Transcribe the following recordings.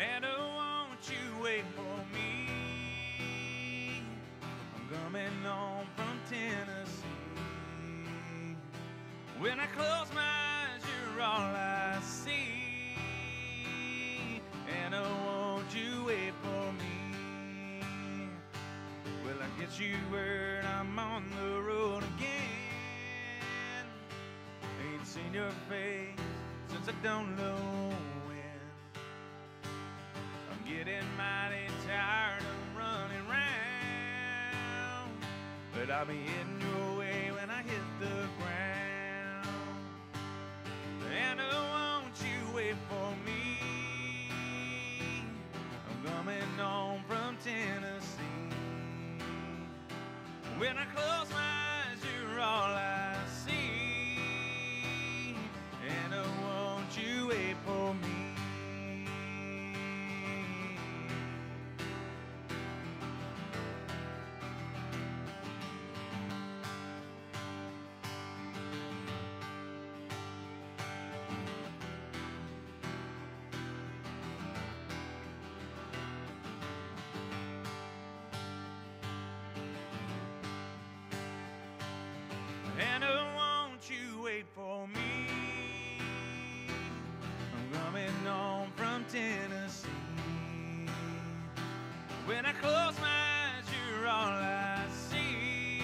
And oh, won't you wait for me? I'm coming home from Tennessee. When I close my eyes, you're all I see. And oh, won't you wait for me? Well, I get you word I'm on the road again. Ain't seen your face since I don't know when. I'm getting mighty tired of running round, but I'll be in your way when I hit the ground. And oh, won't you wait for me? I'm coming home from Tennessee. When I close my eyes, you're all I see. And oh, won't you wait for me? And oh, won't you wait for me? I'm coming home from Tennessee. When I close my eyes, you're all I see.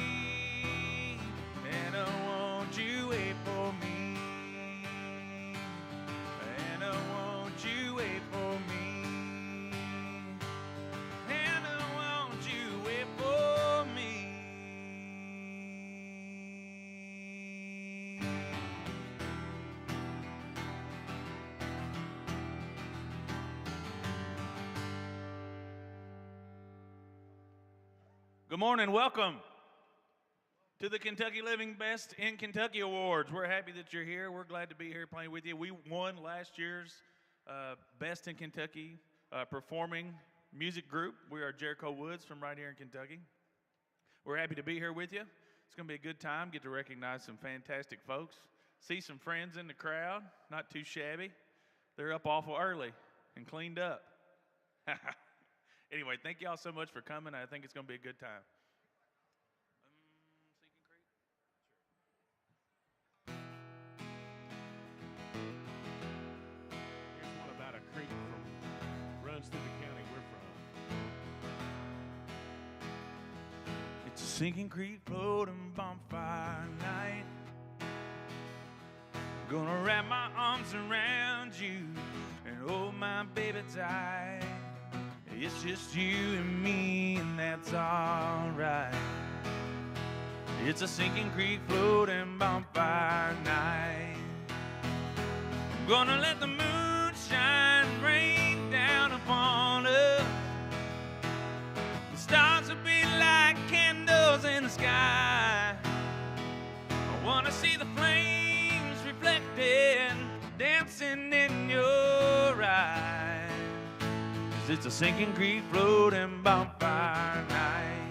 And oh, won't you wait for me? And oh, won't you wait for me? And oh, won't you wait for me? Good morning. Welcome to the Kentucky Living Best in Kentucky Awards. We're happy that you're here. We're glad to be here playing with you. We won last year's Best in Kentucky Performing Music Group. We are Jericho Woods from right here in Kentucky. We're happy to be here with you. It's going to be a good time. Get to recognize some fantastic folks. See some friends in the crowd. Not too shabby. They're up awful early and cleaned up. Anyway, thank y'all so much for coming. I think it's going to be a good time. Sinking Creek? Here's one about a creek runs through the county we're from. It's a sinking creek floating bonfire night. Gonna wrap my arms around you and hold my baby tight. It's just you and me, and that's alright. It's a sinking creek floating bonfire night. I'm gonna let the moon shine, rain down upon us. The stars will be like candles in the sky. I wanna see the flames reflected, dancing in your eyes. It's a sinking creek floating bonfire night.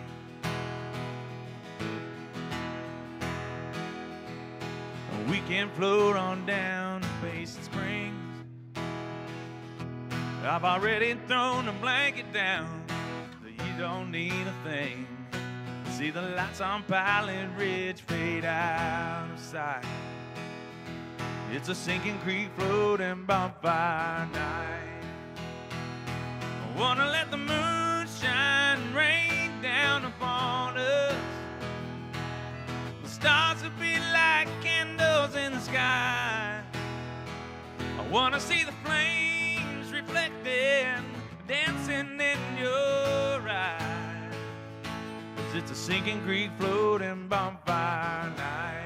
We can float on down to Basin Springs. I've already thrown a blanket down, so you don't need a thing. See the lights on Pilot Ridge fade out of sight. It's a sinking creek floating bonfire night. I wanna let the moon shine, rain down upon us. The stars will be like candles in the sky. I wanna see the flames reflected, dancing in your eyes. 'Cause it's a sinking creek floating bonfire night.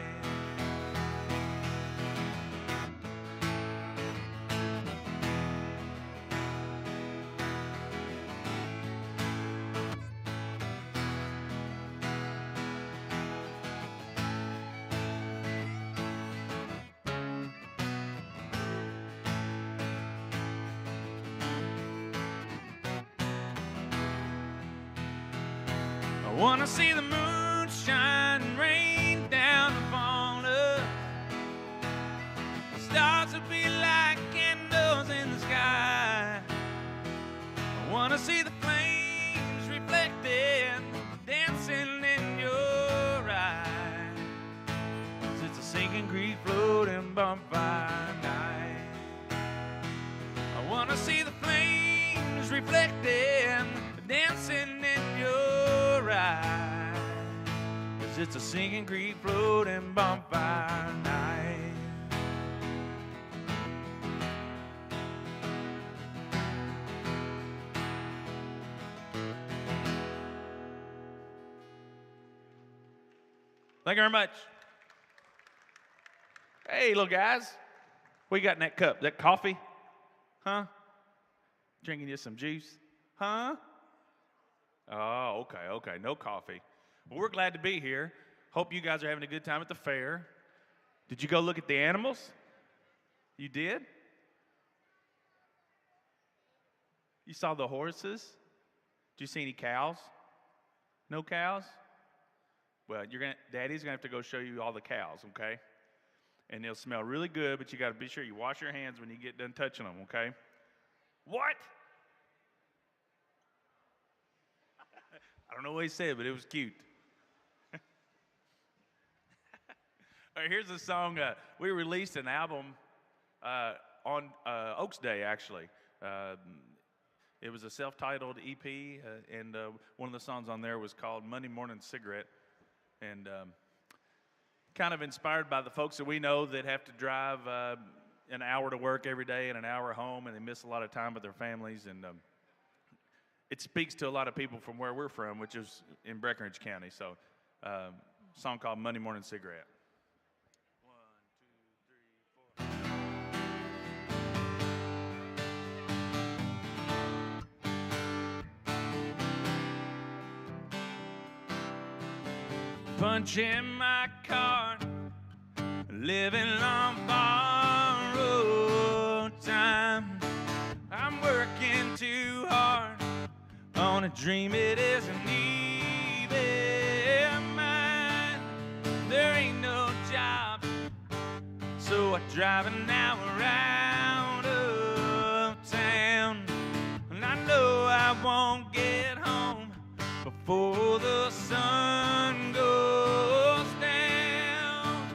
I wanna see the moon shine, rain down upon us. The stars will be like candles in the sky. wanna see the flames reflected, dancing in your eyes. 'Cause it's a sinking creek floating bonfire night. I wanna see the flames reflected, dancing in your eyes. 'Cause it's a sinking creek floating bonfire night. Thank you very much. Hey, little guys. What you got in that cup? That coffee? Huh? Drinking you some juice? Huh? Oh, okay. No coffee. Well, we're glad to be here. Hope you guys are having a good time at the fair. Did you go look at the animals? You did? You saw the horses? Did you see any cows? No cows? Well, Daddy's gonna have to go show you all the cows, okay? And they'll smell really good, but you gotta be sure you wash your hands when you get done touching them, okay? What? I don't know what he said, but it was cute. All right, here's a song. We released an album on Oaks Day, actually. It was a self-titled EP, and one of the songs on there was called Monday Morning Cigarette. And kind of inspired by the folks that we know that have to drive an hour to work every day and an hour home, and they miss a lot of time with their families. And it speaks to a lot of people from where we're from, which is in Breckinridge County. So, a song called Monday Morning Cigarette. 1, 2, 3, 4. Punching my card, living on borrowed time. I'm working too hard on a dream it isn't even mine. There ain't no job, so I drive an hour out of town. And I know I won't get home before the sun goes down.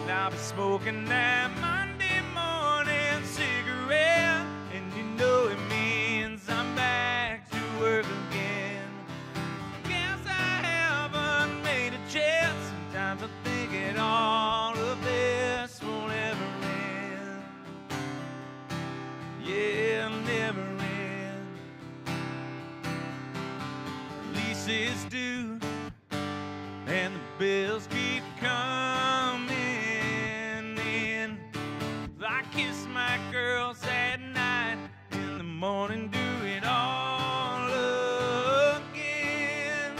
And I'll be smoking that Monday morning cigarette, and you know it means I'm back to work again. Guess I haven't made a chance. Sometimes I think it all of this won't ever end. Yeah, it'll never end. Leases due and the bills keep coming in. I kiss my girls at night, in the morning do it all again.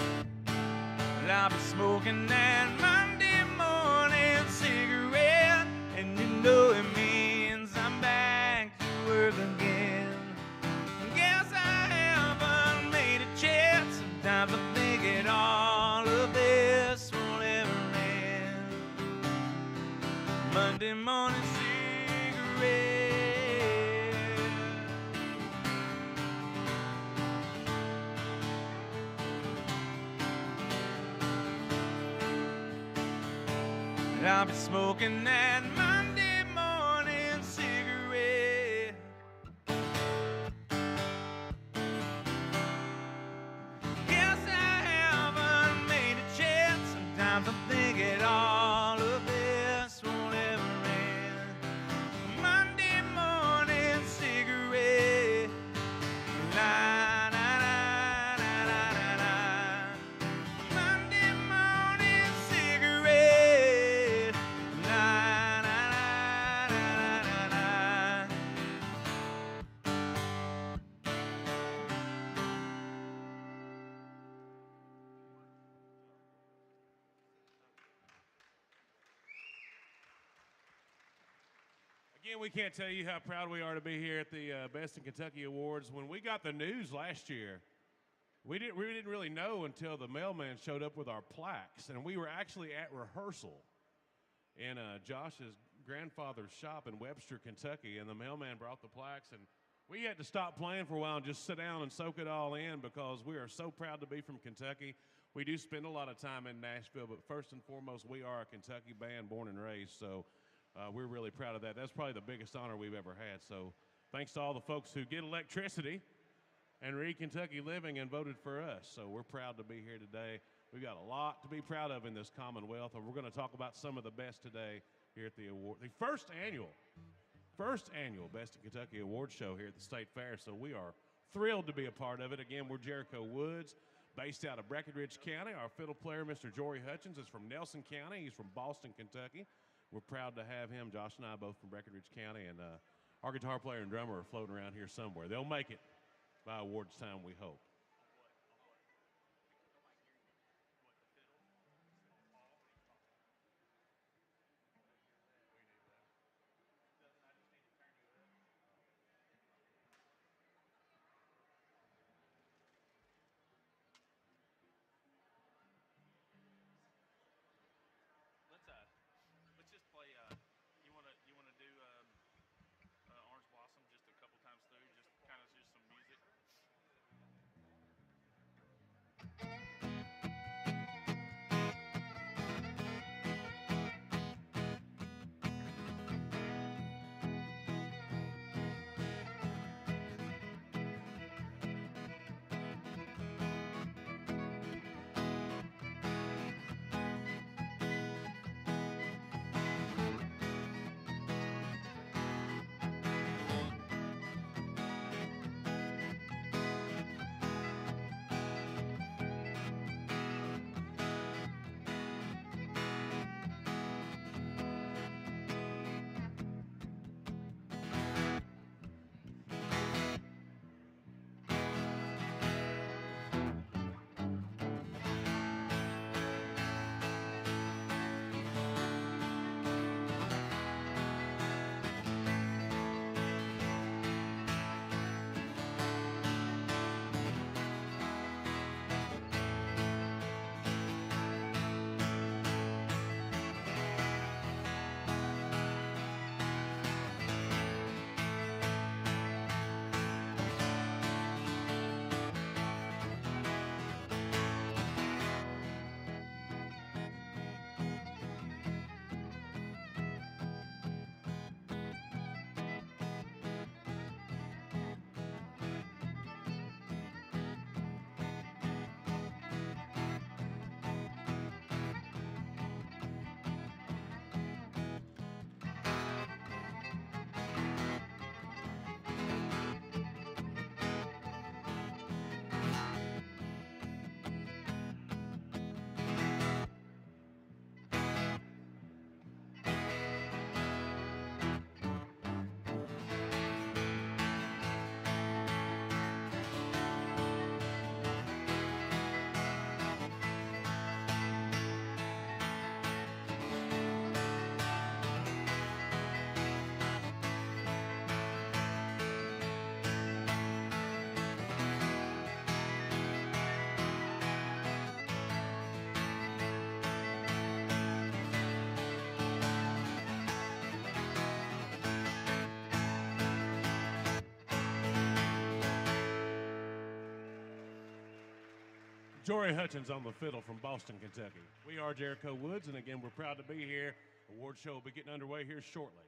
And I'll be smoking that Monday morning cigarette, and you know it means I'm back to work again. Guess I haven't made a chance. Sometimes I think it all of this won't ever end. Monday morning cigarette. And I'll be smoking that Monday morning cigarette. Guess I haven't made a chance. Sometimes I think it all of this won't ever end. Monday morning cigarette. La, la, la, la, la, la, la. Monday morning cigarette. La, la, la, la, la, la, la. Again, we can't tell you how proud we are to be here at the Best in Kentucky Awards. When we got the news last year, we didn't really know until the mailman showed up with our plaques, and we were actually at rehearsal in Josh's grandfather's shop in Webster, Kentucky, and the mailman brought the plaques, and We had to stop playing for a while and just sit down and soak it all in because we are so proud to be from Kentucky. We do spend a lot of time in Nashville, but first and foremost, we are a Kentucky band born and raised, so we're really proud of that. That's probably the biggest honor we've ever had. So thanks to all the folks who get electricity and read Kentucky Living and voted for us. So we're proud to be here today. We've got a lot to be proud of in this Commonwealth, and we're going to talk about some of the best today here at the award, the first annual Best in Kentucky Award Show here at the State Fair. So we are thrilled to be a part of it. Again, we're Jericho Woods, based out of Breckinridge County. Our fiddle player, Mr. Jory Hutchins, is from Nelson County. He's from Boston, Kentucky. We're proud to have him. Josh and I both from Breckinridge County, and our guitar player and drummer are floating around here somewhere. They'll make it by awards time, we hope. Let's just play. You wanna do Orange Blossom just a couple times through, just kind of just some music. Jory Hutchins on the fiddle from Boston, Kentucky. We are Jericho Woods, and again, we're proud to be here. Award show will be getting underway here shortly.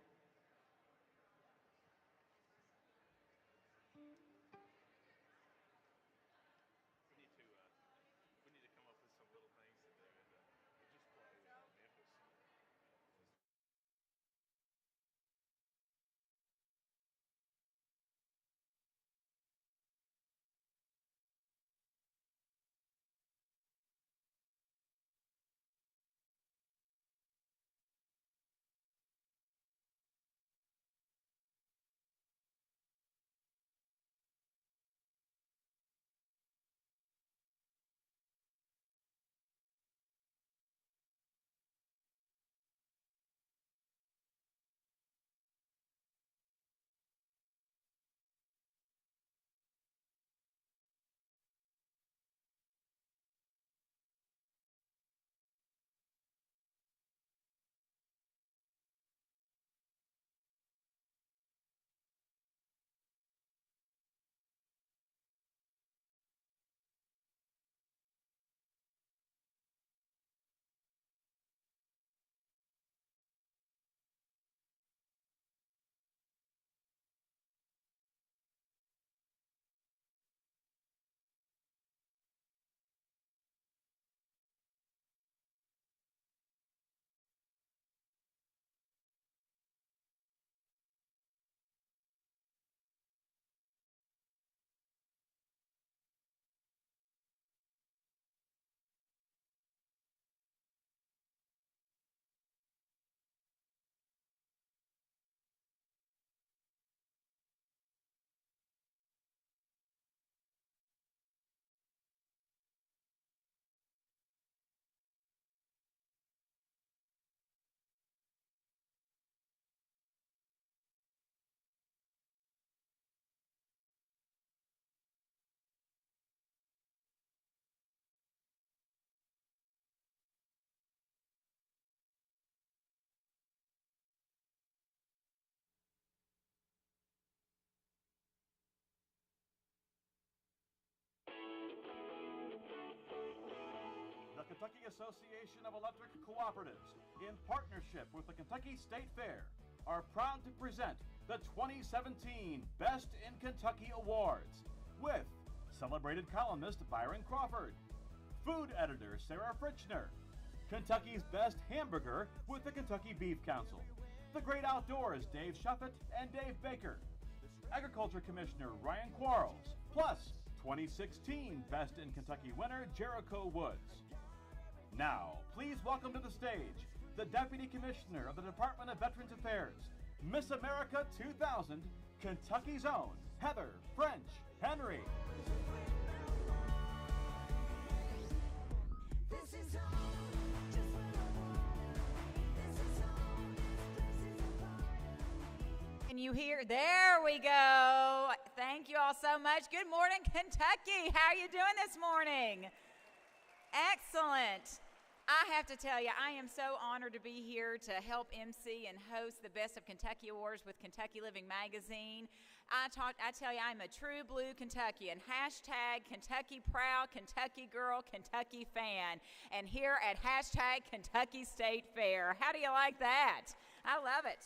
Kentucky Association of Electric Cooperatives, in partnership with the Kentucky State Fair, are proud to present the 2017 Best in Kentucky Awards with celebrated columnist Byron Crawford, food editor Sarah Frichner, Kentucky's Best Hamburger with the Kentucky Beef Council, the Great Outdoors Dave Shuffett and Dave Baker, Agriculture Commissioner Ryan Quarles, plus 2016 Best in Kentucky winner Jericho Woods. Now, please welcome to the stage the Deputy Commissioner of the Department of Veterans Affairs, Miss America 2000, Kentucky's own Heather French Henry. Can you hear? There we go. Thank you all so much. Good morning, Kentucky. How are you doing this morning? Excellent. I have to tell you, I am so honored to be here to help MC and host the Best of Kentucky Awards with Kentucky Living Magazine. I tell you, I'm a true blue Kentuckian. Hashtag Kentucky Proud, Kentucky Girl, Kentucky Fan. And here at hashtag Kentucky State Fair. How do you like that? I love it.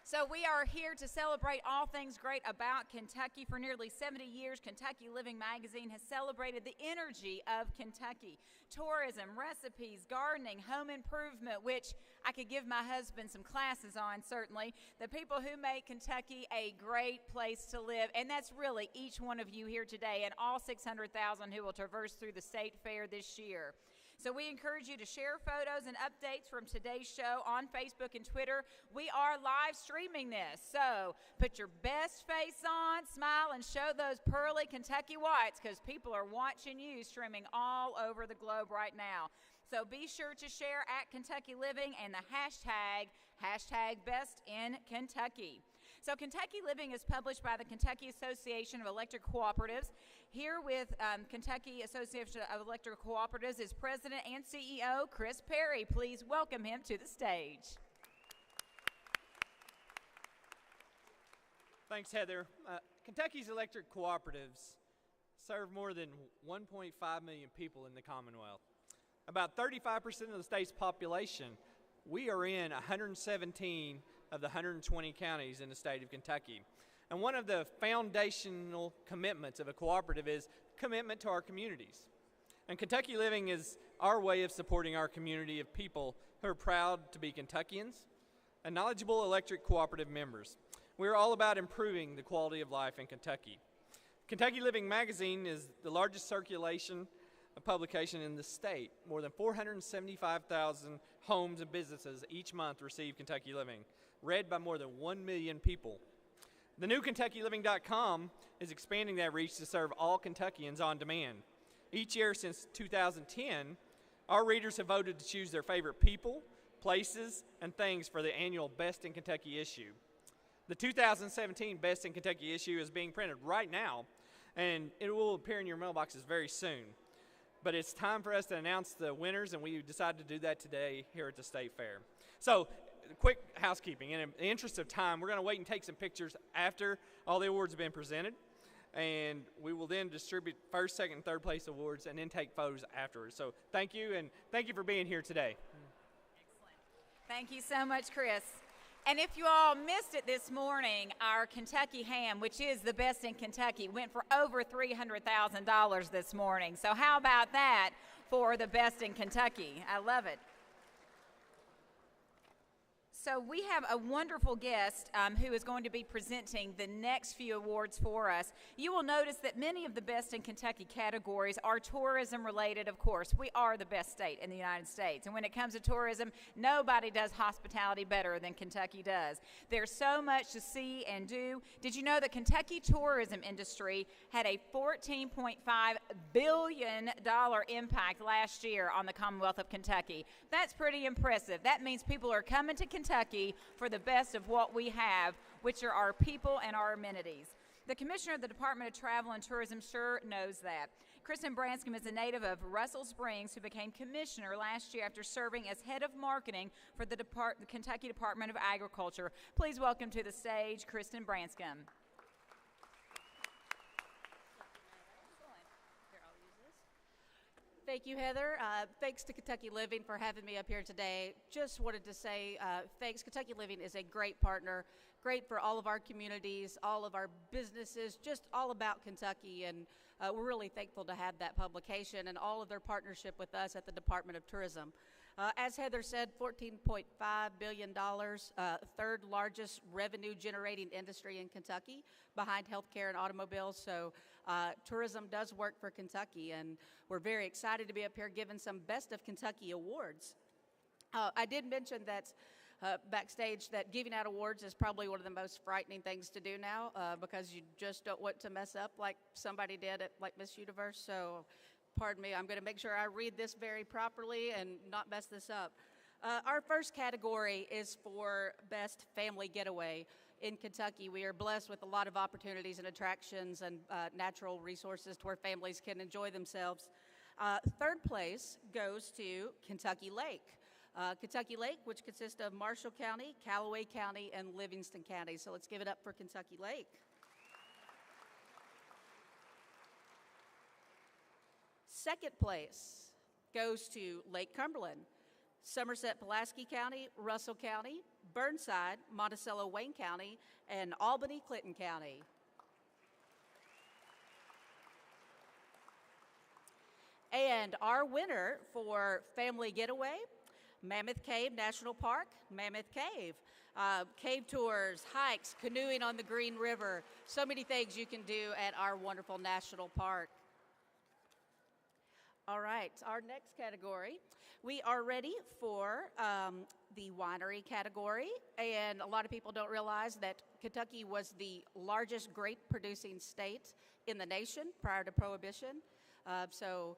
So we are here to celebrate all things great about Kentucky. For nearly 70 years, Kentucky Living Magazine has celebrated the energy of Kentucky. Tourism, recipes, gardening, home improvement, which I could give my husband some classes on, certainly. The people who make Kentucky a great place to live, and that's really each one of you here today and all 600,000 who will traverse through the State Fair this year. So we encourage you to share photos and updates from today's show on Facebook and Twitter. We are live streaming this, so put your best face on, smile, and show those pearly Kentucky whites because people are watching you streaming all over the globe right now. So be sure to share at Kentucky Living and the hashtag Best in Kentucky. So Kentucky Living is published by the Kentucky Association of Electric Cooperatives. Here with Kentucky Association of Electric Cooperatives is President and CEO Chris Perry. Please welcome him to the stage. Thanks, Heather. Kentucky's electric cooperatives serve more than 1.5 million people in the Commonwealth. About 35% of the state's population. We are in 117 of the 120 counties in the state of Kentucky. And one of the foundational commitments of a cooperative is commitment to our communities. And Kentucky Living is our way of supporting our community of people who are proud to be Kentuckians and knowledgeable electric cooperative members. We're all about improving the quality of life in Kentucky. Kentucky Living Magazine is the largest circulation publication in the state. More than 475,000 homes and businesses each month receive Kentucky Living, read by more than 1 million people. The new KentuckyLiving.com is expanding that reach to serve all Kentuckians on demand. Each year since 2010, our readers have voted to choose their favorite people, places, and things for the annual Best in Kentucky issue. The 2017 Best in Kentucky issue is being printed right now, and it will appear in your mailboxes very soon. But it's time for us to announce the winners, and we decided to do that today here at the State Fair. So, quick housekeeping. In the interest of time, we're going to wait and take some pictures after all the awards have been presented, and we will then distribute first, second, and third place awards, and then take photos afterwards. So, thank you, and thank you for being here today. Excellent. Thank you so much, Chris. And if you all missed it this morning, our Kentucky ham, which is the best in Kentucky, went for over $300,000 this morning. So how about that for the best in Kentucky? I love it. So we have a wonderful guest who is going to be presenting the next few awards for us. You will notice that many of the Best in Kentucky categories are tourism related, of course. We are the best state in the United States. And when it comes to tourism, nobody does hospitality better than Kentucky does. There's so much to see and do. Did you know that Kentucky tourism industry had a $14.5 billion impact last year on the Commonwealth of Kentucky? That's pretty impressive. That means people are coming to Kentucky for the best of what we have, which are our people and our amenities. The Commissioner of the Department of Travel and Tourism sure knows that. Kristen Branscombe is a native of Russell Springs who became Commissioner last year after serving as Head of Marketing for the Kentucky Department of Agriculture. Please welcome to the stage Kristen Branscombe. Thank you, Heather. Thanks to Kentucky Living for having me up here today. Just wanted to say thanks. Kentucky Living is a great partner, great for all of our communities, all of our businesses, just all about Kentucky. And we're really thankful to have that publication and all of their partnership with us at the Department of Tourism. As Heather said, $14.5 billion, third largest revenue generating industry in Kentucky behind healthcare and automobiles. So tourism does work for Kentucky, and we're very excited to be up here giving some Best of Kentucky awards. I did mention that backstage that giving out awards is probably one of the most frightening things to do now because you just don't want to mess up like somebody did at like Miss Universe. So pardon me, I'm going to make sure I read this very properly and not mess this up. Our first category is for Best Family Getaway. In Kentucky, we are blessed with a lot of opportunities and attractions and natural resources to where families can enjoy themselves. Third place goes to Kentucky Lake. Kentucky Lake, which consists of Marshall County, Callaway County, and Livingston County. So let's give it up for Kentucky Lake. Second place goes to Lake Cumberland, Somerset Pulaski County, Russell County, Burnside, Monticello Wayne County, and Albany Clinton County. And our winner for Family Getaway, Mammoth Cave National Park, Mammoth Cave. Cave tours, hikes, canoeing on the Green River, so many things you can do at our wonderful national park. All right, our next category. We are ready for the winery category, and a lot of people don't realize that Kentucky was the largest grape-producing state in the nation prior to Prohibition. So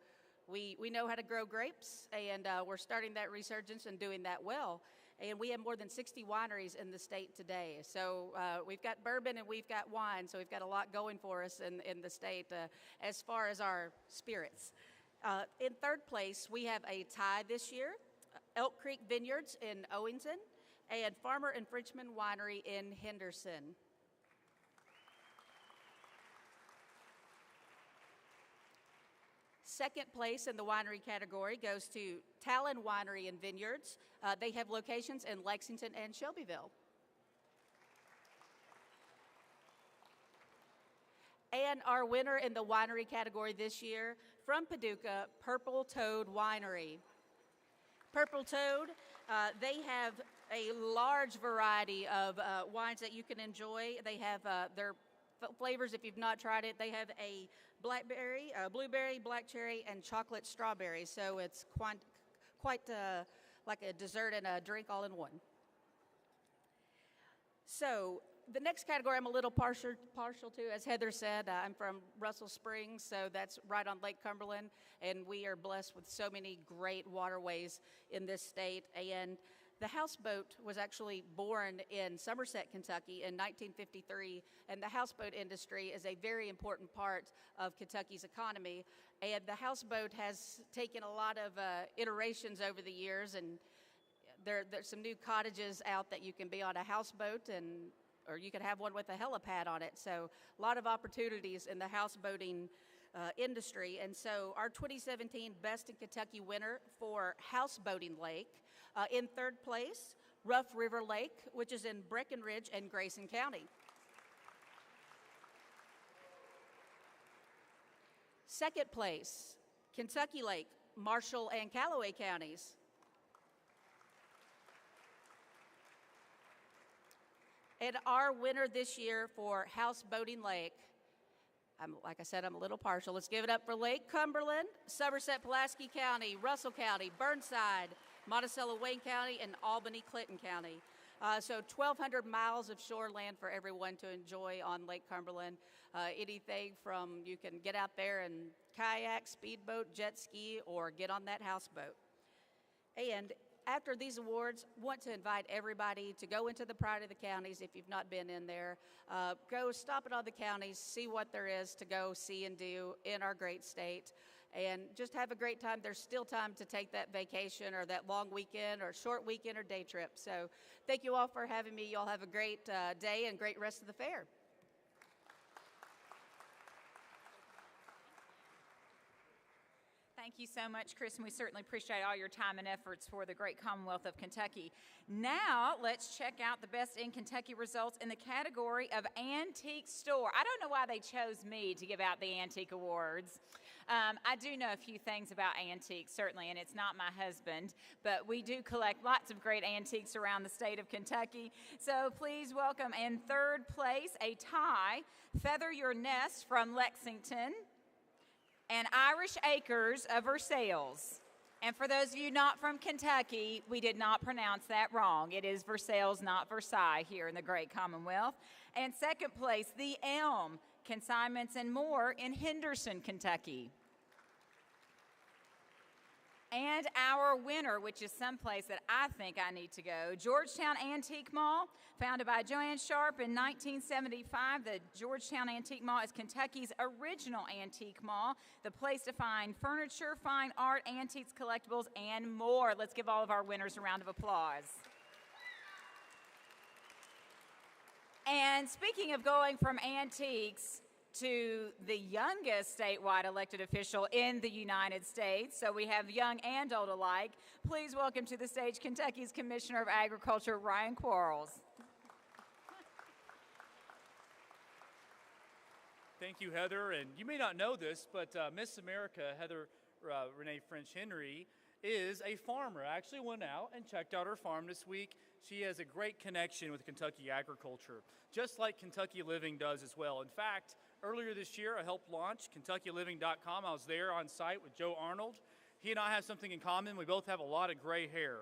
we know how to grow grapes, and we're starting that resurgence and doing that well. And we have more than 60 wineries in the state today. So we've got bourbon and we've got wine, so we've got a lot going for us in the state as far as our spirits. In third place, we have a tie this year, Elk Creek Vineyards in Owington and Farmer and Frenchman Winery in Henderson. Second place in the winery category goes to Talon Winery and Vineyards. They have locations in Lexington and Shelbyville. And our winner in the winery category this year, from Paducah, Purple Toad Winery. Purple Toad, they have a large variety of wines that you can enjoy. They have their flavors, if you've not tried it, they have a blackberry, blueberry, black cherry, and chocolate strawberry. So it's quite like a dessert and a drink all in one. So the next category I'm a little partial to, as Heather said, I'm from Russell Springs, so that's right on Lake Cumberland, and we are blessed with so many great waterways in this state. And the houseboat was actually born in Somerset, Kentucky in 1953, and the houseboat industry is a very important part of Kentucky's economy. And the houseboat has taken a lot of iterations over the years, and there's some new cottages out that you can be on a houseboat, or you can have one with a helipad on it. So a lot of opportunities in the houseboating industry. And so our 2017 Best in Kentucky winner for Houseboating Lake, in third place, Rough River Lake, which is in Breckenridge and Grayson County. Second place, Kentucky Lake, Marshall and Callaway counties. And our winner this year for Houseboating Lake, like I said, I'm a little partial. Let's give it up for Lake Cumberland, Somerset Pulaski County, Russell County, Burnside, Monticello Wayne County, and Albany Clinton County. So 1,200 miles of shoreland for everyone to enjoy on Lake Cumberland. Anything from you can get out there and kayak, speedboat, jet ski, or get on that houseboat. And after these awards, want to invite everybody to go into the Pride of the Counties if you've not been in there. Go stop at all the counties, see what there is to go see and do in our great state, and just have a great time. There's still time to take that vacation or that long weekend or short weekend or day trip. So thank you all for having me. You all have a great day and great rest of the fair. Thank Thank you so much, Chris, and we certainly appreciate all your time and efforts for the great Commonwealth of Kentucky. Now, let's check out the best in Kentucky results in the category of antique store. I don't know why they chose me to give out the antique awards. I do know a few things about antiques, certainly, and it's not my husband, but we do collect lots of great antiques around the state of Kentucky. So please welcome in third place, a tie, Feather Your Nest from Lexington, and Irish Acres of Versailles. And for those of you not from Kentucky, we did not pronounce that wrong. It is Versailles, not Versailles, here in the great Commonwealth. And second place, The Elm, Consignments and More in Henderson, Kentucky. And our winner, which is someplace that I think I need to go, Georgetown Antique Mall, founded by Joanne Sharp in 1975. The Georgetown Antique Mall is Kentucky's original antique mall, the place to find furniture, fine art, antiques, collectibles, and more. Let's give all of our winners a round of applause. And speaking of going from antiques to the youngest statewide elected official in the United States, so we have young and old alike, please welcome to the stage Kentucky's Commissioner of Agriculture, Ryan Quarles. Thank you, Heather. And you may not know this, but Miss America, Heather Renee French Henry, is a farmer. I actually went out and checked out her farm this week. She has a great connection with Kentucky agriculture, just like Kentucky Living does as well. In fact, earlier this year, I helped launch KentuckyLiving.com. I was there on site with Joe Arnold. He and I have something in common. We both have a lot of gray hair.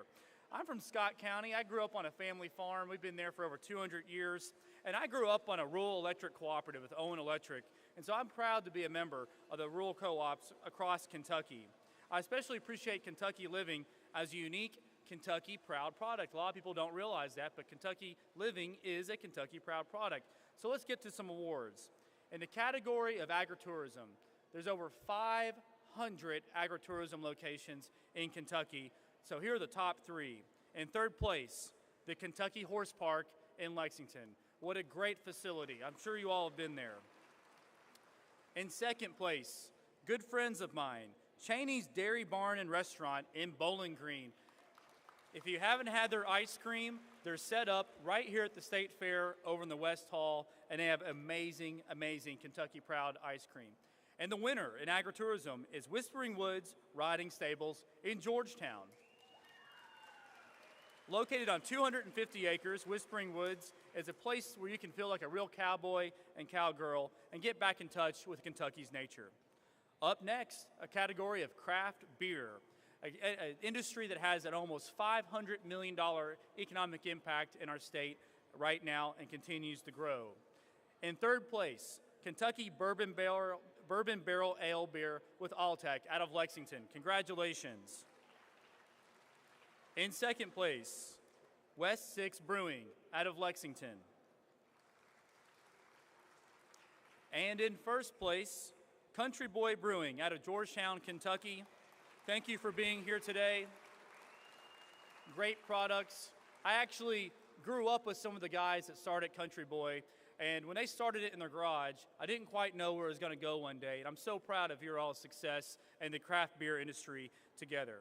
I'm from Scott County. I grew up on a family farm. We've been there for over 200 years. And I grew up on a rural electric cooperative with Owen Electric. And so I'm proud to be a member of the rural co-ops across Kentucky. I especially appreciate Kentucky Living as a unique Kentucky proud product. A lot of people don't realize that, but Kentucky Living is a Kentucky proud product. So let's get to some awards. In the category of agritourism, there's over 500 agritourism locations in Kentucky. So here are the top three. In third place, the Kentucky Horse Park in Lexington. What a great facility. I'm sure you all have been there. In second place, good friends of mine, Cheney's Dairy Barn and Restaurant in Bowling Green. If you haven't had their ice cream, they're set up right here at the State Fair over in the West Hall, and they have amazing, amazing Kentucky Proud ice cream. And the winner in agritourism is Whispering Woods Riding Stables in Georgetown. Located on 250 acres, Whispering Woods is a place where you can feel like a real cowboy and cowgirl and get back in touch with Kentucky's nature. Up next, a category of craft beer, an industry that has an almost $500 million economic impact in our state right now and continues to grow. In third place, Kentucky Bourbon Barrel Ale Beer with Alltech out of Lexington. Congratulations. In second place, West Six Brewing out of Lexington. And in first place, Country Boy Brewing out of Georgetown, Kentucky. Thank you for being here today. Great products. I actually grew up with some of the guys that started Country Boy, and when they started it in their garage, I didn't quite know where it was going to go one day, and I'm so proud of your all's success and the craft beer industry together.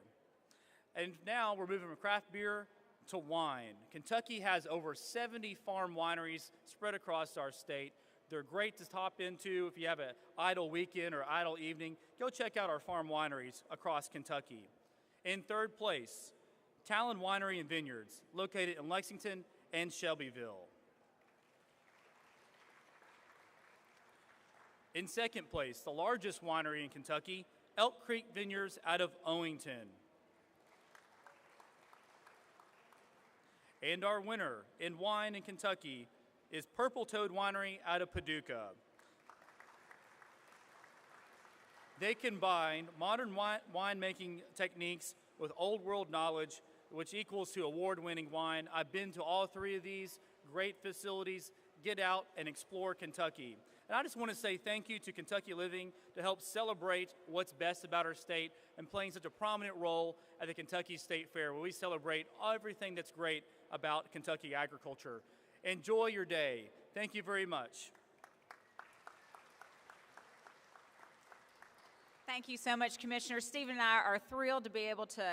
And now we're moving from craft beer to wine. Kentucky has over 70 farm wineries spread across our state. They're great to hop into if you have an idle weekend or idle evening. Go check out our farm wineries across Kentucky. In third place, Talon Winery and Vineyards, located in Lexington and Shelbyville. In second place, the largest winery in Kentucky, Elk Creek Vineyards out of Owington. And our winner in wine in Kentucky is Purple Toad Winery out of Paducah. They combine modern winemaking techniques with old world knowledge, which equals to award-winning wine. I've been to all three of these great facilities. Get out and explore Kentucky. And I just want to say thank you to Kentucky Living to help celebrate what's best about our state and playing such a prominent role at the Kentucky State Fair, where we celebrate everything that's great about Kentucky agriculture. Enjoy your day. Thank you very much. Thank you so much, Commissioner. Stephen and I are thrilled to be able to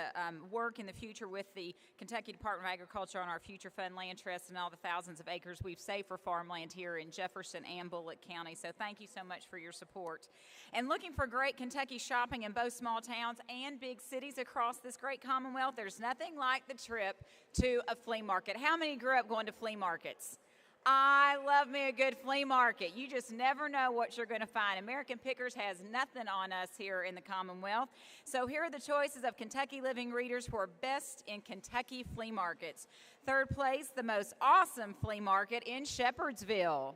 work in the future with the Kentucky Department of Agriculture on our future fund land trusts and all the thousands of acres we've saved for farmland here in Jefferson and Bullitt County. So thank you so much for your support. And looking for great Kentucky shopping in both small towns and big cities across this great Commonwealth, there's nothing like the trip to a flea market. How many grew up going to flea markets? I love me a good flea market. You just never know what you're going to find. American Pickers has nothing on us here in the Commonwealth. So here are the choices of Kentucky Living readers for best in Kentucky flea markets. Third place, the most awesome flea market in Shepherdsville.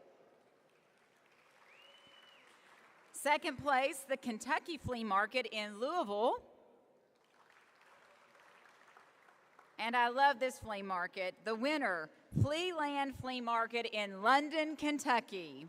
Second place, the Kentucky Flea Market in Louisville. And I love this flea market. The winner, Flealand Flea Market in London, Kentucky.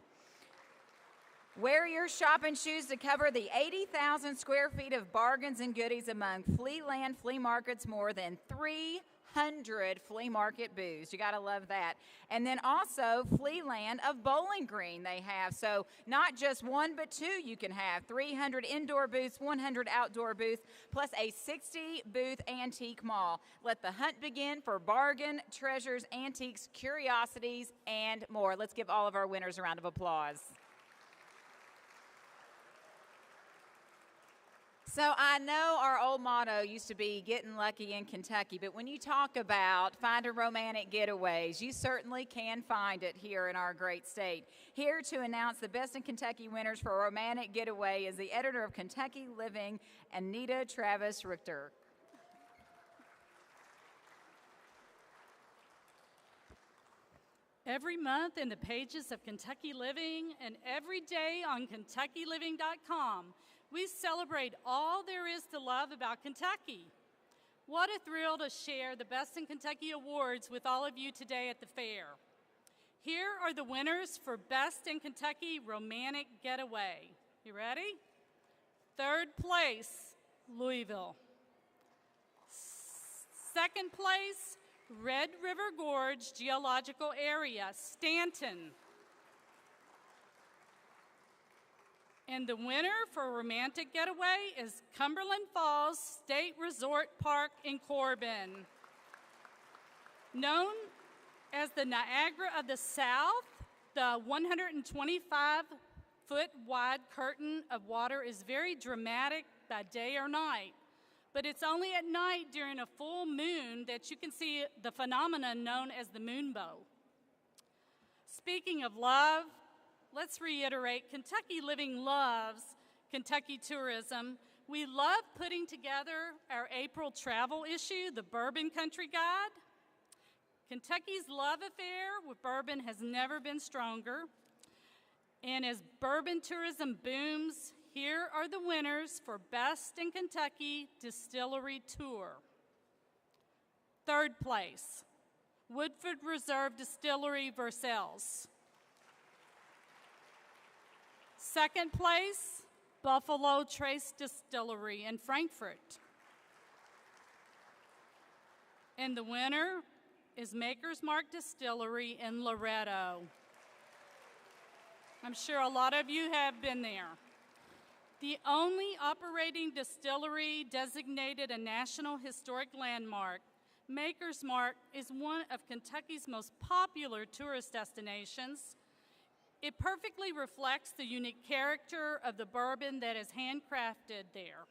Wear your shopping shoes to cover the 80,000 square feet of bargains and goodies among Flealand Flea Market's more than 300 flea market booths. You gotta love that. And then also Flealand of Bowling Green they have. So not just one, but two you can have. 300 indoor booths, 100 outdoor booths, plus a 60 booth antique mall. Let the hunt begin for bargain, treasures, antiques, curiosities, and more. Let's give all of our winners a round of applause. So I know our old motto used to be getting lucky in Kentucky, but when you talk about finding romantic getaways, you certainly can find it here in our great state. Here to announce the Best in Kentucky winners for a romantic getaway is the editor of Kentucky Living, Anita Travis Richter. Every month in the pages of Kentucky Living and every day on KentuckyLiving.com, we celebrate all there is to love about Kentucky. What a thrill to share the Best in Kentucky awards with all of you today at the fair. Here are the winners for Best in Kentucky Romantic Getaway. You ready? Third place, Louisville. Second place, Red River Gorge Geological Area, Stanton. And the winner for a romantic getaway is Cumberland Falls State Resort Park in Corbin. Known as the Niagara of the South, the 125-foot wide curtain of water is very dramatic by day or night. But it's only at night during a full moon that you can see the phenomenon known as the moonbow. Speaking of love, let's reiterate, Kentucky Living loves Kentucky tourism. We love putting together our April travel issue, the Bourbon Country Guide. Kentucky's love affair with bourbon has never been stronger. And as bourbon tourism booms, here are the winners for Best in Kentucky Distillery Tour. Third place, Woodford Reserve Distillery, Versailles. Second place, Buffalo Trace Distillery in Frankfort. And the winner is Maker's Mark Distillery in Loretto. I'm sure a lot of you have been there. The only operating distillery designated a National Historic Landmark, Maker's Mark is one of Kentucky's most popular tourist destinations. It perfectly reflects the unique character of the bourbon that is handcrafted there.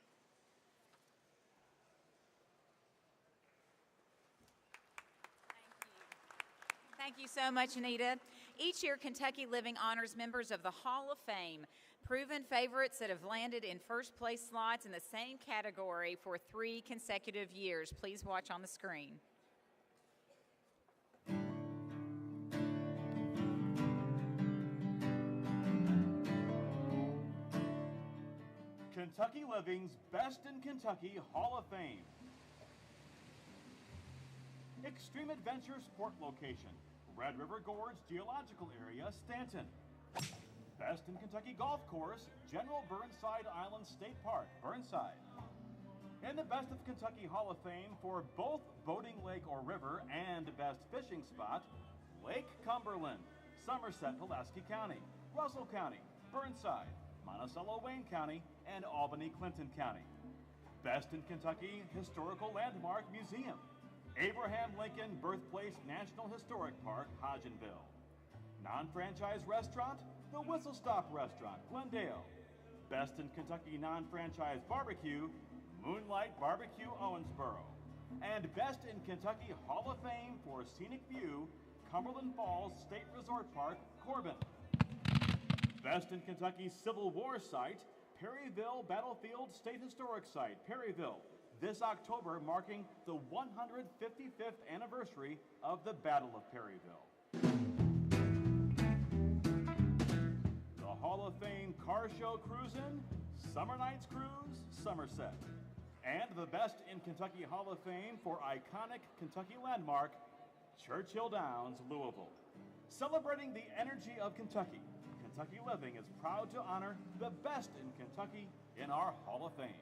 Thank you so much, Anita. Each year, Kentucky Living honors members of the Hall of Fame, proven favorites that have landed in first place slots in the same category for 3 consecutive years. Please watch on the screen. Kentucky Living's Best in Kentucky Hall of Fame. Extreme Adventure Sport Location, Red River Gorge Geological Area, Stanton. Best in Kentucky Golf Course, General Burnside Island State Park, Burnside. And the Best of Kentucky Hall of Fame for both boating lake or river and best fishing spot, Lake Cumberland, Somerset, Pulaski County, Russell County, Burnside, Monticello, Wayne County, and Albany, Clinton County. Best in Kentucky Historical Landmark Museum, Abraham Lincoln Birthplace National Historic Park, Hodgenville. Non-franchise restaurant, the Whistle Stop Restaurant, Glendale. Best in Kentucky non-franchise barbecue, Moonlight Barbecue, Owensboro. And Best in Kentucky Hall of Fame for Scenic View, Cumberland Falls State Resort Park, Corbin. Best in Kentucky Civil War Site, Perryville Battlefield State Historic Site, Perryville. This October marking the 155th anniversary of the Battle of Perryville. The Hall of Fame Car Show Cruisin', Summer Nights Cruise, Somerset. And the Best in Kentucky Hall of Fame for iconic Kentucky landmark, Churchill Downs, Louisville. Celebrating the energy of Kentucky, Kentucky Living is proud to honor the best in Kentucky in our Hall of Fame.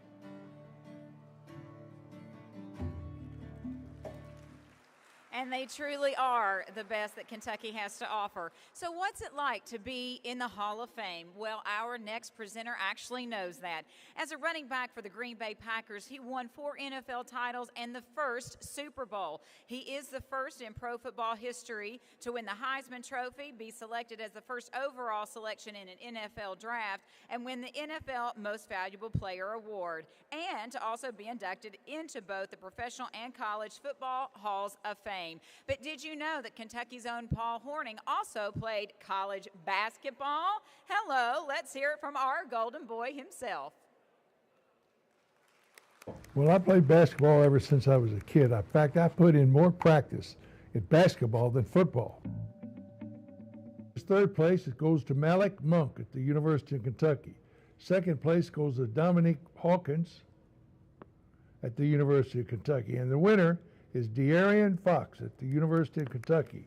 And they truly are the best that Kentucky has to offer. So what's it like to be in the Hall of Fame? Well, our next presenter actually knows that. As a running back for the Green Bay Packers, he won 4 NFL titles and the first Super Bowl. He is the first in pro football history to win the Heisman Trophy, be selected as the first overall selection in an NFL draft, and win the NFL Most Valuable Player Award, and to also be inducted into both the professional and college football Halls of Fame. But did you know that Kentucky's own Paul Hornung also played college basketball? Hello, let's hear it from our golden boy himself. Well, I played basketball ever since I was a kid. In fact, I put in more practice at basketball than football. Third place, it goes to Malik Monk at the University of Kentucky. Second place goes to Dominique Hawkins at the University of Kentucky. And the winner is De'Aaron Fox at the University of Kentucky.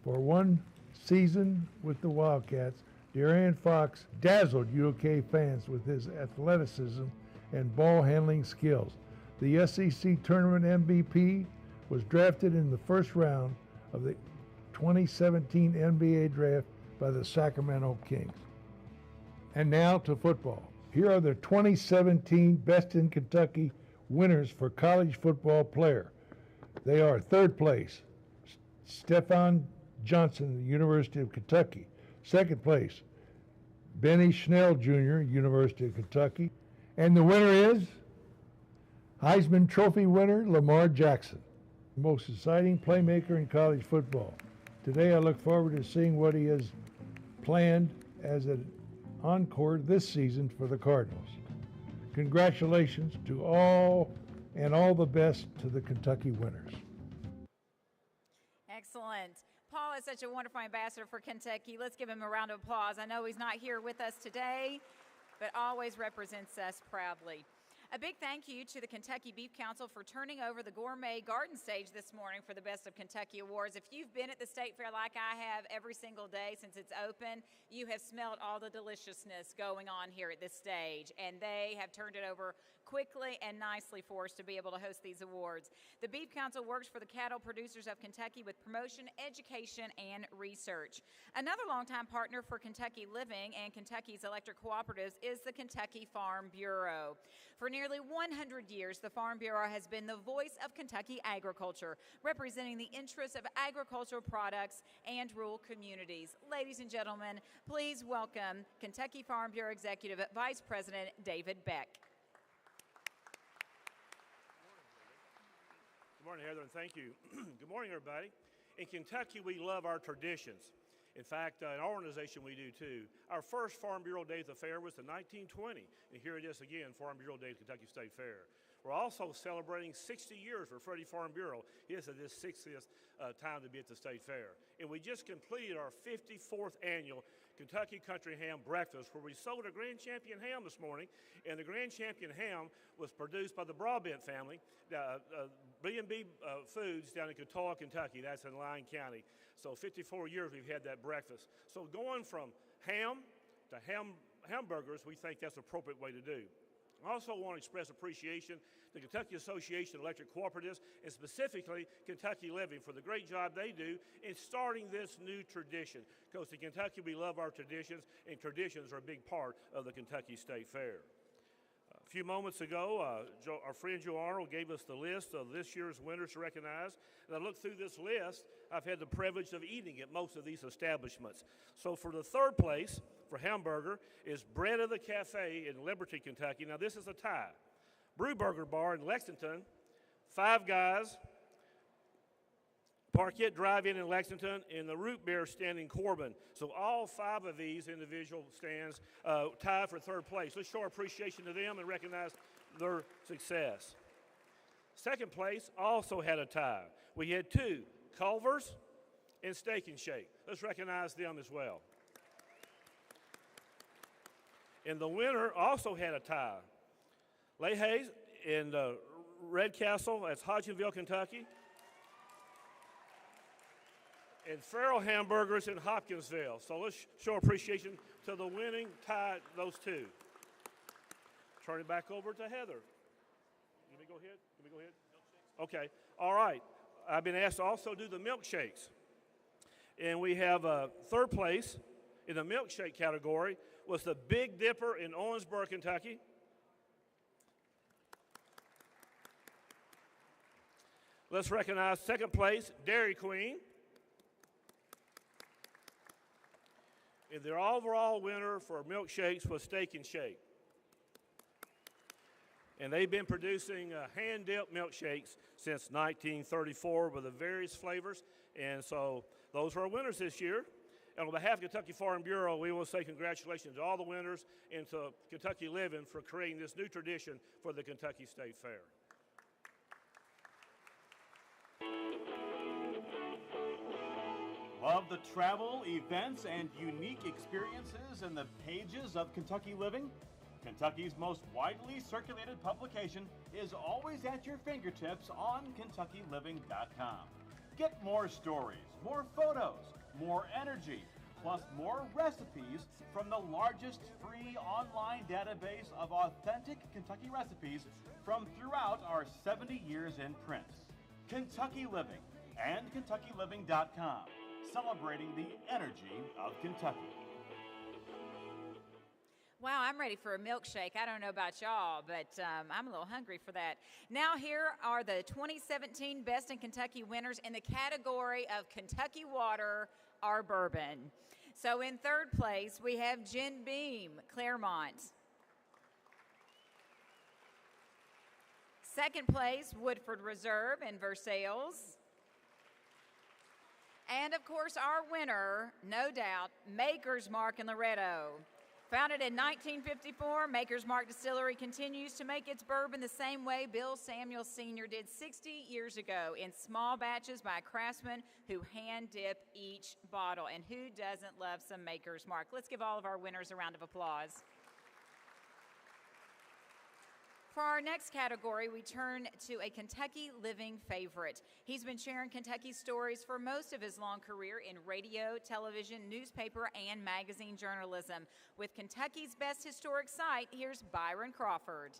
For one season with the Wildcats, De'Aaron Fox dazzled UK fans with his athleticism and ball handling skills. The SEC Tournament MVP was drafted in the first round of the 2017 NBA draft by the Sacramento Kings. And now to football. Here are the 2017 Best in Kentucky winners for college football player. They are third place, Stephen Johnson, University of Kentucky. Second place, Benny Schnell Jr., University of Kentucky. And the winner is Heisman Trophy winner, Lamar Jackson, most exciting playmaker in college football. Today I look forward to seeing what he has planned as an encore this season for the Cardinals. Congratulations to all, and all the best to the Kentucky winners. Excellent. Paul is such a wonderful ambassador for Kentucky. Let's give him a round of applause. I know he's not here with us today, but always represents us proudly. A big thank you to the Kentucky Beef Council for turning over the Gourmet Garden Stage this morning for the Best of Kentucky Awards. If you've been at the State Fair like I have every single day since it's open, you have smelled all the deliciousness going on here at this stage, and they have turned it over quickly and nicely for us to be able to host these awards. The Beef Council works for the cattle producers of Kentucky with promotion, education, and research. Another longtime partner for Kentucky Living and Kentucky's electric cooperatives is the Kentucky Farm Bureau. For nearly 100 years, the Farm Bureau has been the voice of Kentucky agriculture, representing the interests of agricultural products and rural communities. Ladies and gentlemen, please welcome Kentucky Farm Bureau Executive Vice President David Beck. Good morning, Heather, and thank you. Good morning, everybody. In Kentucky, we love our traditions. In fact, in our organization, we do too. Our first Farm Bureau Day at the fair was in 1920, and here it is again, Farm Bureau Day at Kentucky State Fair. We're also celebrating 60 years for Freddie Farm Bureau. Yes, it is 60th time to be at the State Fair. And we just completed our 54th annual Kentucky Country Ham Breakfast, where we sold a Grand Champion ham this morning, and the Grand Champion ham was produced by the Broadbent family, B&B Foods down in Catawba, Kentucky. That's in Lyon County. So 54 years we've had that breakfast. So going from ham to hamburgers, we think that's the appropriate way to do. I also want to express appreciation the Kentucky Association of Electric Cooperatives, and specifically Kentucky Living for the great job they do in starting this new tradition. Because in Kentucky, we love our traditions, and traditions are a big part of the Kentucky State Fair. A few moments ago, our friend Joe Arnold gave us the list of this year's winners to recognize. And I looked through this list. I've had the privilege of eating at most of these establishments. So for the third place, for hamburger, is Bread of the Cafe in Liberty, Kentucky. Now this is a tie. Brew Burger Bar in Lexington, Five Guys, Parquet Drive-In in Lexington, and the Root Beer Stand in Corbin. So all 5 of these individual stands tied for third place. Let's show our appreciation to them and recognize their success. Second place also had a tie. We had 2, Culver's and Steak and Shake. Let's recognize them as well. And the winner also had a tie. Leahy's in Red Castle, that's Hodgenville, Kentucky. And Farrell Hamburgers in Hopkinsville. So let's show appreciation to the winning tie, those 2. Turn it back over to Heather. Let me go ahead. Okay. All right. I've been asked to also do the milkshakes. And we have third place in the milkshake category was the Big Dipper in Owensboro, Kentucky. Let's recognize second place, Dairy Queen. And their overall winner for milkshakes was Steak and Shake. And they've been producing hand-dipped milkshakes since 1934 with the various flavors. And so those are our winners this year. And on behalf of Kentucky Farm Bureau, we want to say congratulations to all the winners and to Kentucky Living for creating this new tradition for the Kentucky State Fair. Love the travel, events, and unique experiences in the pages of Kentucky Living? Kentucky's most widely circulated publication is always at your fingertips on KentuckyLiving.com. Get more stories, more photos, more energy, plus more recipes from the largest free online database of authentic Kentucky recipes from throughout our 70 years in print. Kentucky Living and KentuckyLiving.com. Celebrating the energy of Kentucky. Wow, I'm ready for a milkshake. I don't know about y'all, but I'm a little hungry for that. Now here are the 2017 Best in Kentucky winners in the category of Kentucky Water, our bourbon. So in third place, we have Jim Beam, Claremont. Second place, Woodford Reserve in Versailles. And, of course, our winner, no doubt, Maker's Mark in Loretto. Founded in 1954, Maker's Mark Distillery continues to make its bourbon the same way Bill Samuel Sr. did 60 years ago, in small batches by craftsmen who hand-dip each bottle. And who doesn't love some Maker's Mark? Let's give all of our winners a round of applause. For our next category, we turn to a Kentucky Living favorite. He's been sharing Kentucky stories for most of his long career in radio, television, newspaper, and magazine journalism. With Kentucky's best historic site, here's Byron Crawford.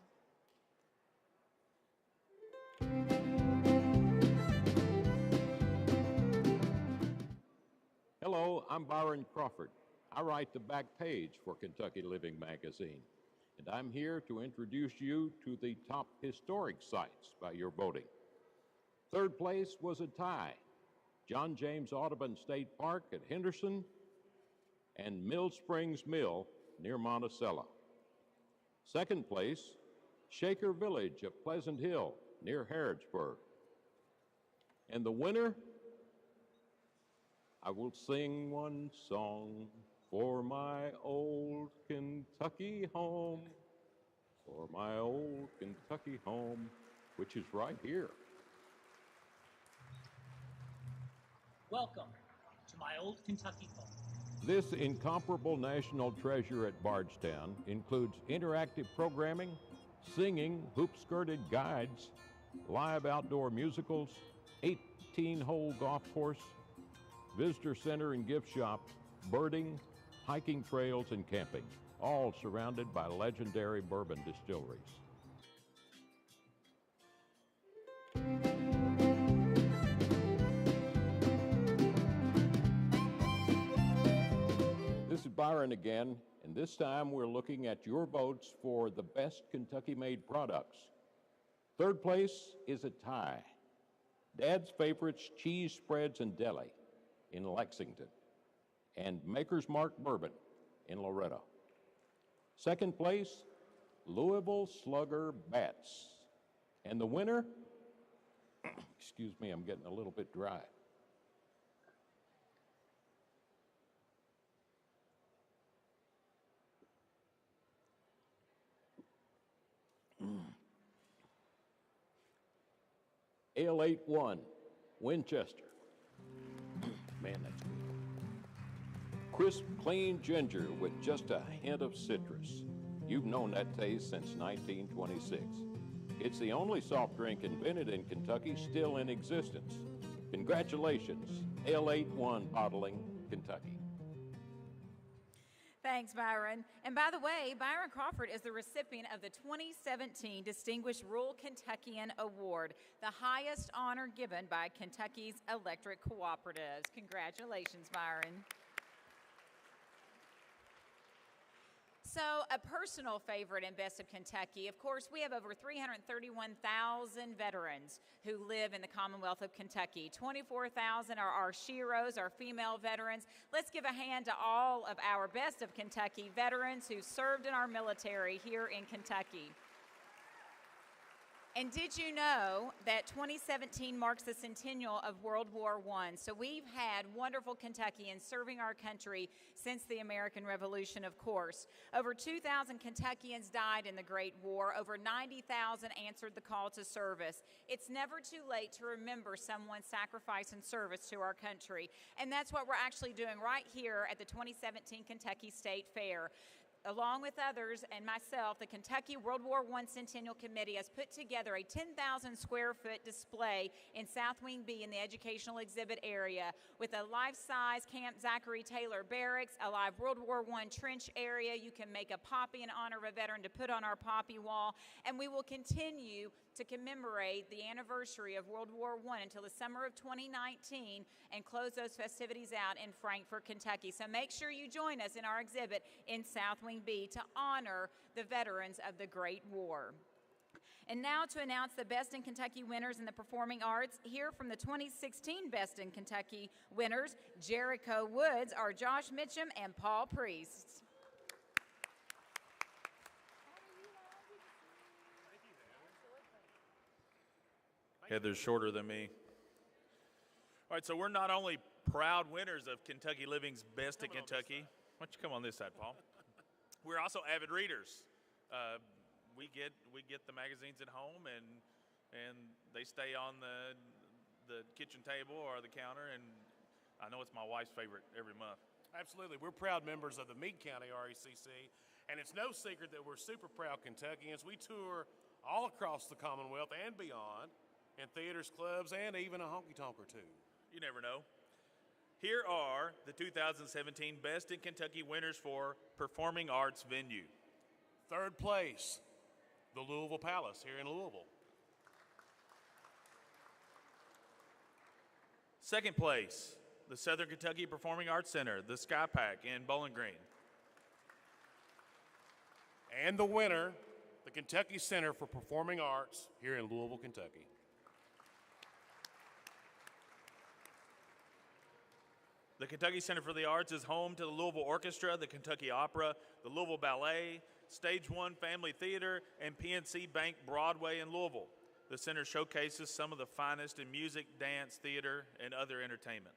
Hello, I'm Byron Crawford. I write the back page for Kentucky Living magazine. And I'm here to introduce you to the top historic sites by your voting. Third place was a tie. John James Audubon State Park at Henderson and Mill Springs Mill near Monticello. Second place, Shaker Village of Pleasant Hill near Harrodsburg. And the winner, I will sing one song for my old Kentucky home, for my old Kentucky home, which is right here. Welcome to my old Kentucky home. This incomparable national treasure at Bardstown includes interactive programming, singing, hoop-skirted guides, live outdoor musicals, 18-hole golf course, visitor center and gift shop, birding, hiking trails, and camping, all surrounded by legendary bourbon distilleries. Byron again, and this time we're looking at your votes for the best Kentucky-made products. Third place is a tie. Dad's Favorites Cheese Spreads and Deli in Lexington, and Maker's Mark Bourbon in Loretto. Second place, Louisville Slugger Bats. And the winner, excuse me, I'm getting a little bit dry. Ale 8-1, Winchester. Man, that's good. Crisp, clean ginger with just a hint of citrus. You've known that taste since 1926. It's the only soft drink invented in Kentucky still in existence. Congratulations, Ale 8-1 Bottling, Kentucky. Thanks, Byron. And by the way, Byron Crawford is the recipient of the 2017 Distinguished Rural Kentuckian Award, the highest honor given by Kentucky's electric cooperatives. Congratulations, Byron. So, a personal favorite in Best of Kentucky, of course, we have over 331,000 veterans who live in the Commonwealth of Kentucky. 24,000 are our sheroes, our female veterans. Let's give a hand to all of our Best of Kentucky veterans who served in our military here in Kentucky. And did you know that 2017 marks the centennial of World War I? So we've had wonderful Kentuckians serving our country since the American Revolution, of course. Over 2,000 Kentuckians died in the Great War. Over 90,000 answered the call to service. It's never too late to remember someone's sacrifice and service to our country. And that's what we're actually doing right here at the 2017 Kentucky State Fair. Along with others and myself, the Kentucky World War I Centennial Committee has put together a 10,000 square foot display in South Wing B in the educational exhibit area with a life-size Camp Zachary Taylor barracks, a live World War I trench area. You can make a poppy in honor of a veteran to put on our poppy wall, and we will continue to commemorate the anniversary of World War I until the summer of 2019 and close those festivities out in Frankfort, Kentucky. So make sure you join us in our exhibit in South Wing B to honor the veterans of the Great War. And now to announce the Best in Kentucky winners in the performing arts, here from the 2016 Best in Kentucky winners, Jericho Woods, are Josh Mitchum and Paul Priest. Heather's shorter than me. All right, so we're not only proud winners of Kentucky Living's Best in Kentucky. Why don't you come on this side, Paul? We're also avid readers. We get the magazines at home, and they stay on the kitchen table or the counter, and I know it's my wife's favorite every month. Absolutely. We're proud members of the Meade County RECC, and it's no secret that we're super proud Kentuckians. We tour all across the Commonwealth and beyond, in theaters, clubs, and even a honky-tonk or two. You never know. Here are the 2017 Best in Kentucky winners for Performing Arts Venue. Third place, the Louisville Palace here in Louisville. Second place, the Southern Kentucky Performing Arts Center, the Sky Pack in Bowling Green. And the winner, the Kentucky Center for Performing Arts here in Louisville, Kentucky. The Kentucky Center for the Arts is home to the Louisville Orchestra, the Kentucky Opera, the Louisville Ballet, Stage One Family Theater, and PNC Bank Broadway in Louisville. The center showcases some of the finest in music, dance, theater, and other entertainment.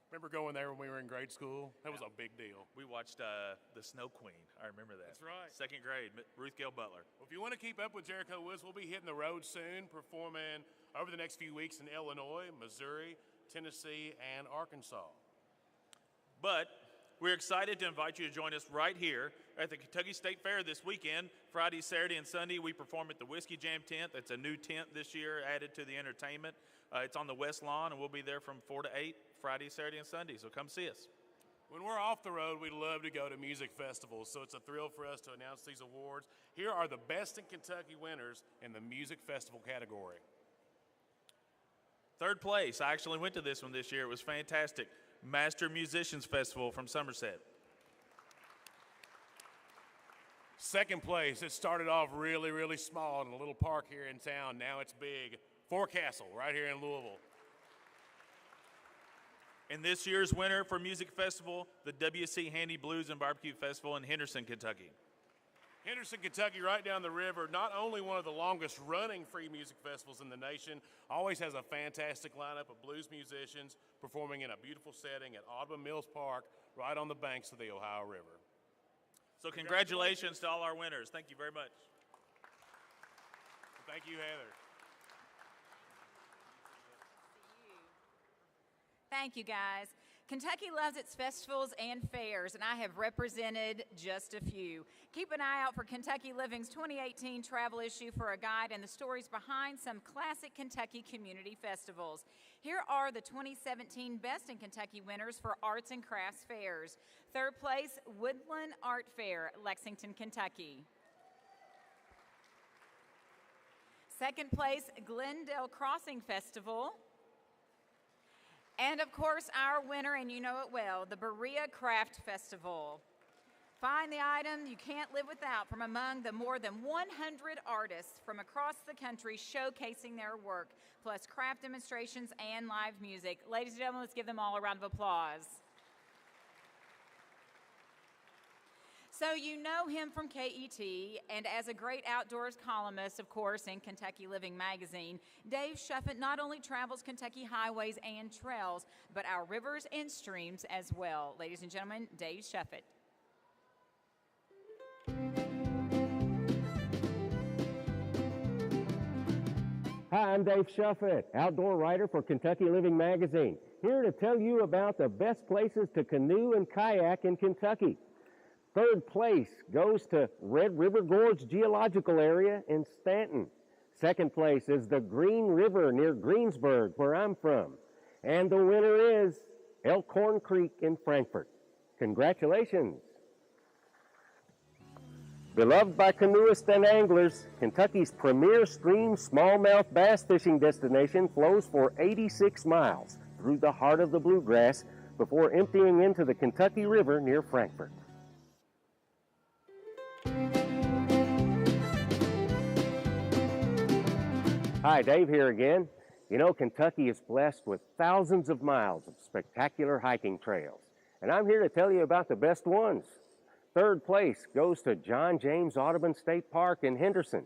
Remember going there when we were in grade school? That was a big deal. We watched The Snow Queen. I remember that. That's right. Second grade, Ruth Gale Butler. Well, if you want to keep up with Jericho Woods, we'll be hitting the road soon, performing over the next few weeks in Illinois, Missouri, Tennessee, and Arkansas. But we're excited to invite you to join us right here at the Kentucky State Fair this weekend. Friday, Saturday, and Sunday, we perform at the Whiskey Jam tent. That's a new tent this year added to the entertainment. It's on the West Lawn, and we'll be there from 4 to 8 Friday, Saturday, and Sunday, so come see us. When we're off the road, we love to go to music festivals, so it's a thrill for us to announce these awards. Here are the Best in Kentucky winners in the music festival category. Third place, I actually went to this one this year. It was fantastic. Master Musicians Festival from Somerset. Second place, it started off really, really small in a little park here in town. Now it's big. Forecastle, right here in Louisville. And this year's winner for Music Festival, the WC Handy Blues and Barbecue Festival in Henderson, Kentucky. Henderson, Kentucky, right down the river, not only one of the longest running free music festivals in the nation, always has a fantastic lineup of blues musicians performing in a beautiful setting at Audubon Mills Park, right on the banks of the Ohio River. So congratulations to all our winners. Thank you very much. Thank you, Heather. Thank you, guys. Kentucky loves its festivals and fairs, and I have represented just a few. Keep an eye out for Kentucky Living's 2018 travel issue for a guide and the stories behind some classic Kentucky community festivals. Here are the 2017 Best in Kentucky winners for arts and crafts fairs. Third place, Woodland Art Fair, Lexington, Kentucky. Second place, Glendale Crossing Festival. And of course, our winner, and you know it well, the Berea Craft Festival. Find the item you can't live without from among the more than 100 artists from across the country showcasing their work, plus craft demonstrations and live music. Ladies and gentlemen, let's give them all a round of applause. So you know him from KET, and as a great outdoors columnist, of course, in Kentucky Living magazine, Dave Shuffett not only travels Kentucky highways and trails, but our rivers and streams as well. Ladies and gentlemen, Dave Shuffett. Hi, I'm Dave Shuffett, outdoor writer for Kentucky Living magazine, here to tell you about the best places to canoe and kayak in Kentucky. Third place goes to Red River Gorge Geological Area in Stanton. Second place is the Green River near Greensburg, where I'm from. And the winner is Elkhorn Creek in Frankfort. Congratulations. Beloved by canoeists and anglers, Kentucky's premier stream smallmouth bass fishing destination flows for 86 miles through the heart of the bluegrass before emptying into the Kentucky River near Frankfort. Hi, Dave here again. You know, Kentucky is blessed with thousands of miles of spectacular hiking trails, and I'm here to tell you about the best ones. Third place goes to John James Audubon State Park in Henderson.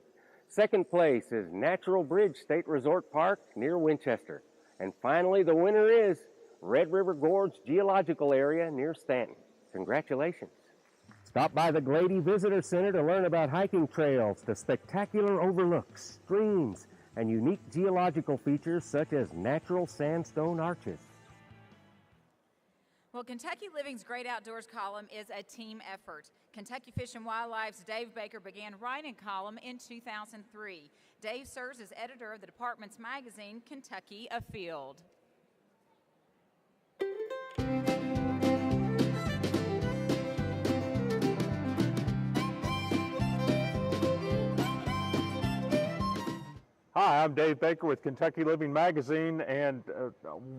Second place is Natural Bridge State Resort Park near Winchester. And finally, the winner is Red River Gorge Geological Area near Stanton. Congratulations. Stop by the Glady Visitor Center to learn about hiking trails, the spectacular overlooks, streams, and unique geological features such as natural sandstone arches. Well, Kentucky Living's Great Outdoors column is a team effort. Kentucky Fish and Wildlife's Dave Baker began writing a column in 2003. Dave serves as editor of the department's magazine, Kentucky Afield. Hi, I'm Dave Baker with Kentucky Living magazine, and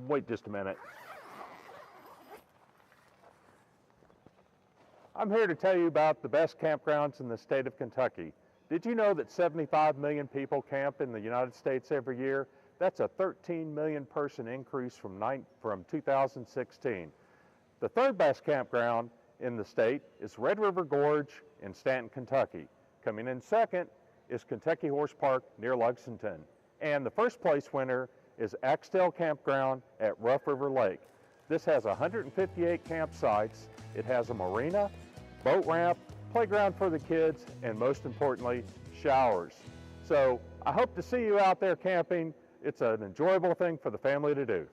wait just a minute. I'm here to tell you about the best campgrounds in the state of Kentucky. Did you know that 75 million people camp in the United States every year? That's a 13 million person increase from 2016. The third best campground in the state is Red River Gorge in Stanton, Kentucky. Coming in second is Kentucky Horse Park near Lexington. And the first place winner is Axtell Campground at Rough River Lake. This has 158 campsites. It has a marina, boat ramp, playground for the kids, and most importantly, showers. So I hope to see you out there camping. It's an enjoyable thing for the family to do.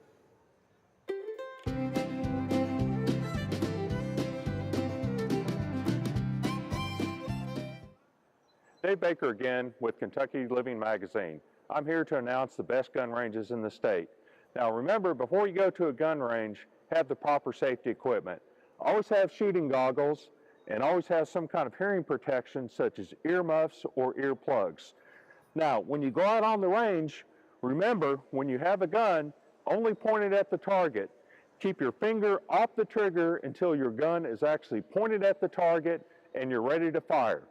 Dave Baker again with Kentucky Living magazine. I'm here to announce the best gun ranges in the state. Now remember, before you go to a gun range, have the proper safety equipment. Always have shooting goggles and always have some kind of hearing protection such as earmuffs or earplugs. Now, when you go out on the range, remember, when you have a gun, only point it at the target. Keep your finger off the trigger until your gun is actually pointed at the target and you're ready to fire.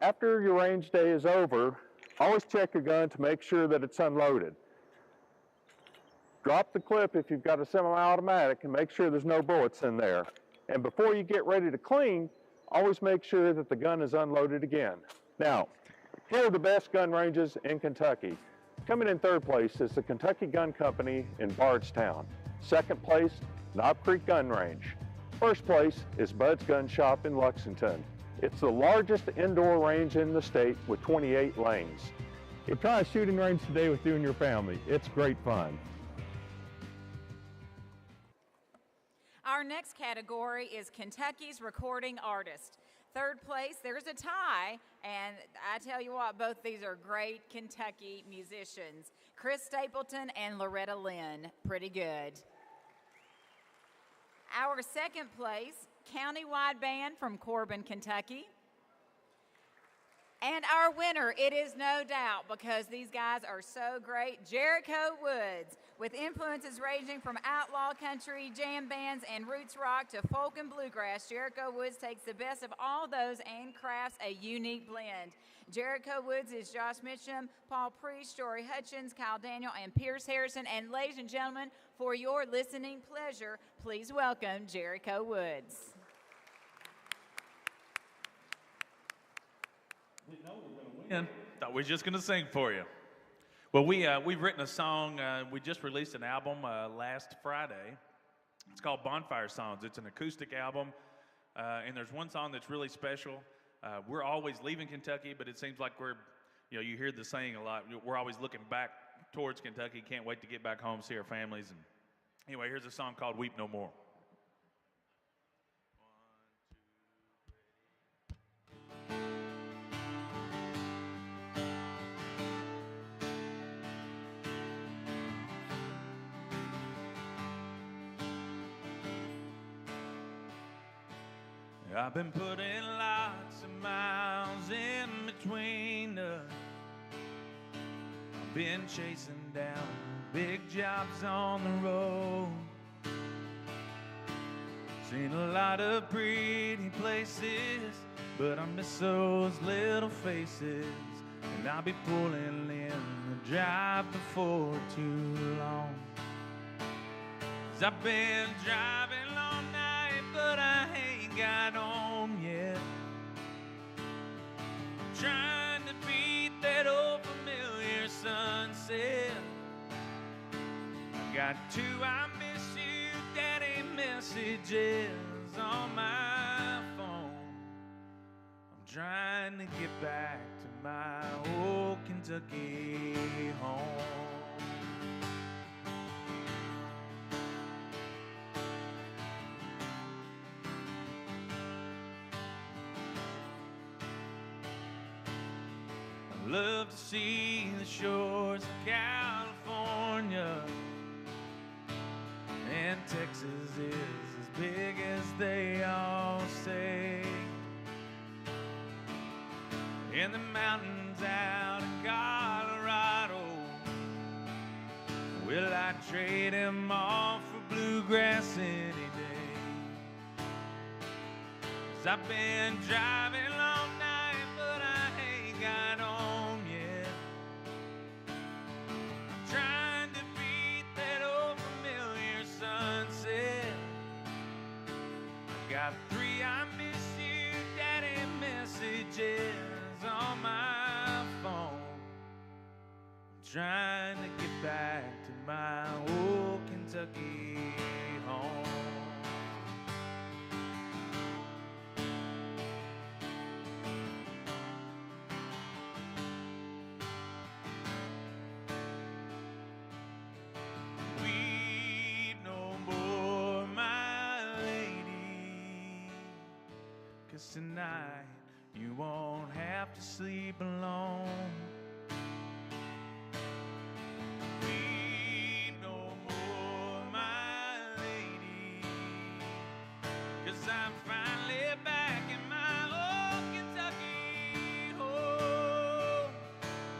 After your range day is over, always check your gun to make sure that it's unloaded. Drop the clip if you've got a semi-automatic and make sure there's no bullets in there. And before you get ready to clean, always make sure that the gun is unloaded again. Now, here are the best gun ranges in Kentucky. Coming in third place is the Kentucky Gun Company in Bardstown. Second place, Knob Creek Gun Range. First place is Bud's Gun Shop in Lexington. It's the largest indoor range in the state with 28 lanes. So try a shooting range today with you and your family. It's great fun. Our next category is Kentucky's Recording Artist. Third place, there's a tie, and I tell you what, both these are great Kentucky musicians. Chris Stapleton and Loretta Lynn, pretty good. Our second place, Countywide Band from Corbin, Kentucky. And our winner, it is no doubt, because these guys are so great, Jericho Woods, with influences ranging from outlaw country, jam bands, and roots rock to folk and bluegrass. Jericho Woods takes the best of all those and crafts a unique blend. Jericho Woods is Josh Mitchum, Paul Priest, Jory Hutchins, Kyle Daniel, and Pierce Harrison. And ladies and gentlemen, for your listening pleasure, please welcome Jericho Woods. We know we're going to win. Thought we were just going to sing for you. Well, we've written a song. We just released an album last Friday. It's called Bonfire Songs. It's an acoustic album, and there's one song that's really special. We're always leaving Kentucky, but it seems like you hear the saying a lot. We're always looking back towards Kentucky. Can't wait to get back home, see our families. And anyway, here's a song called Weep No More. I've been putting lots of miles in between us. I've been chasing down big jobs on the road. Seen a lot of pretty places, but I miss those little faces. And I'll be pulling in the drive before too long. 'Cause I've been driving all night, but I ain't got home yet. Trying to beat that old familiar sunset. I got two I miss you daddy messages on my phone. I'm trying to get back to my old Kentucky home. Love to see the shores of California, and Texas is as big as they all say. And the mountains out in Colorado, will I trade them all for bluegrass any day? 'Cause I've been driving all night, but I ain't got home yet. I'm trying to beat that old familiar sunset. I got three I miss you daddy messages on my phone. I'm trying to get back to my old Kentucky home. Weep no more, my lady, 'cause tonight you won't have to sleep alone. Weep no more, my lady, 'cause I'm finally back in my old Kentucky home.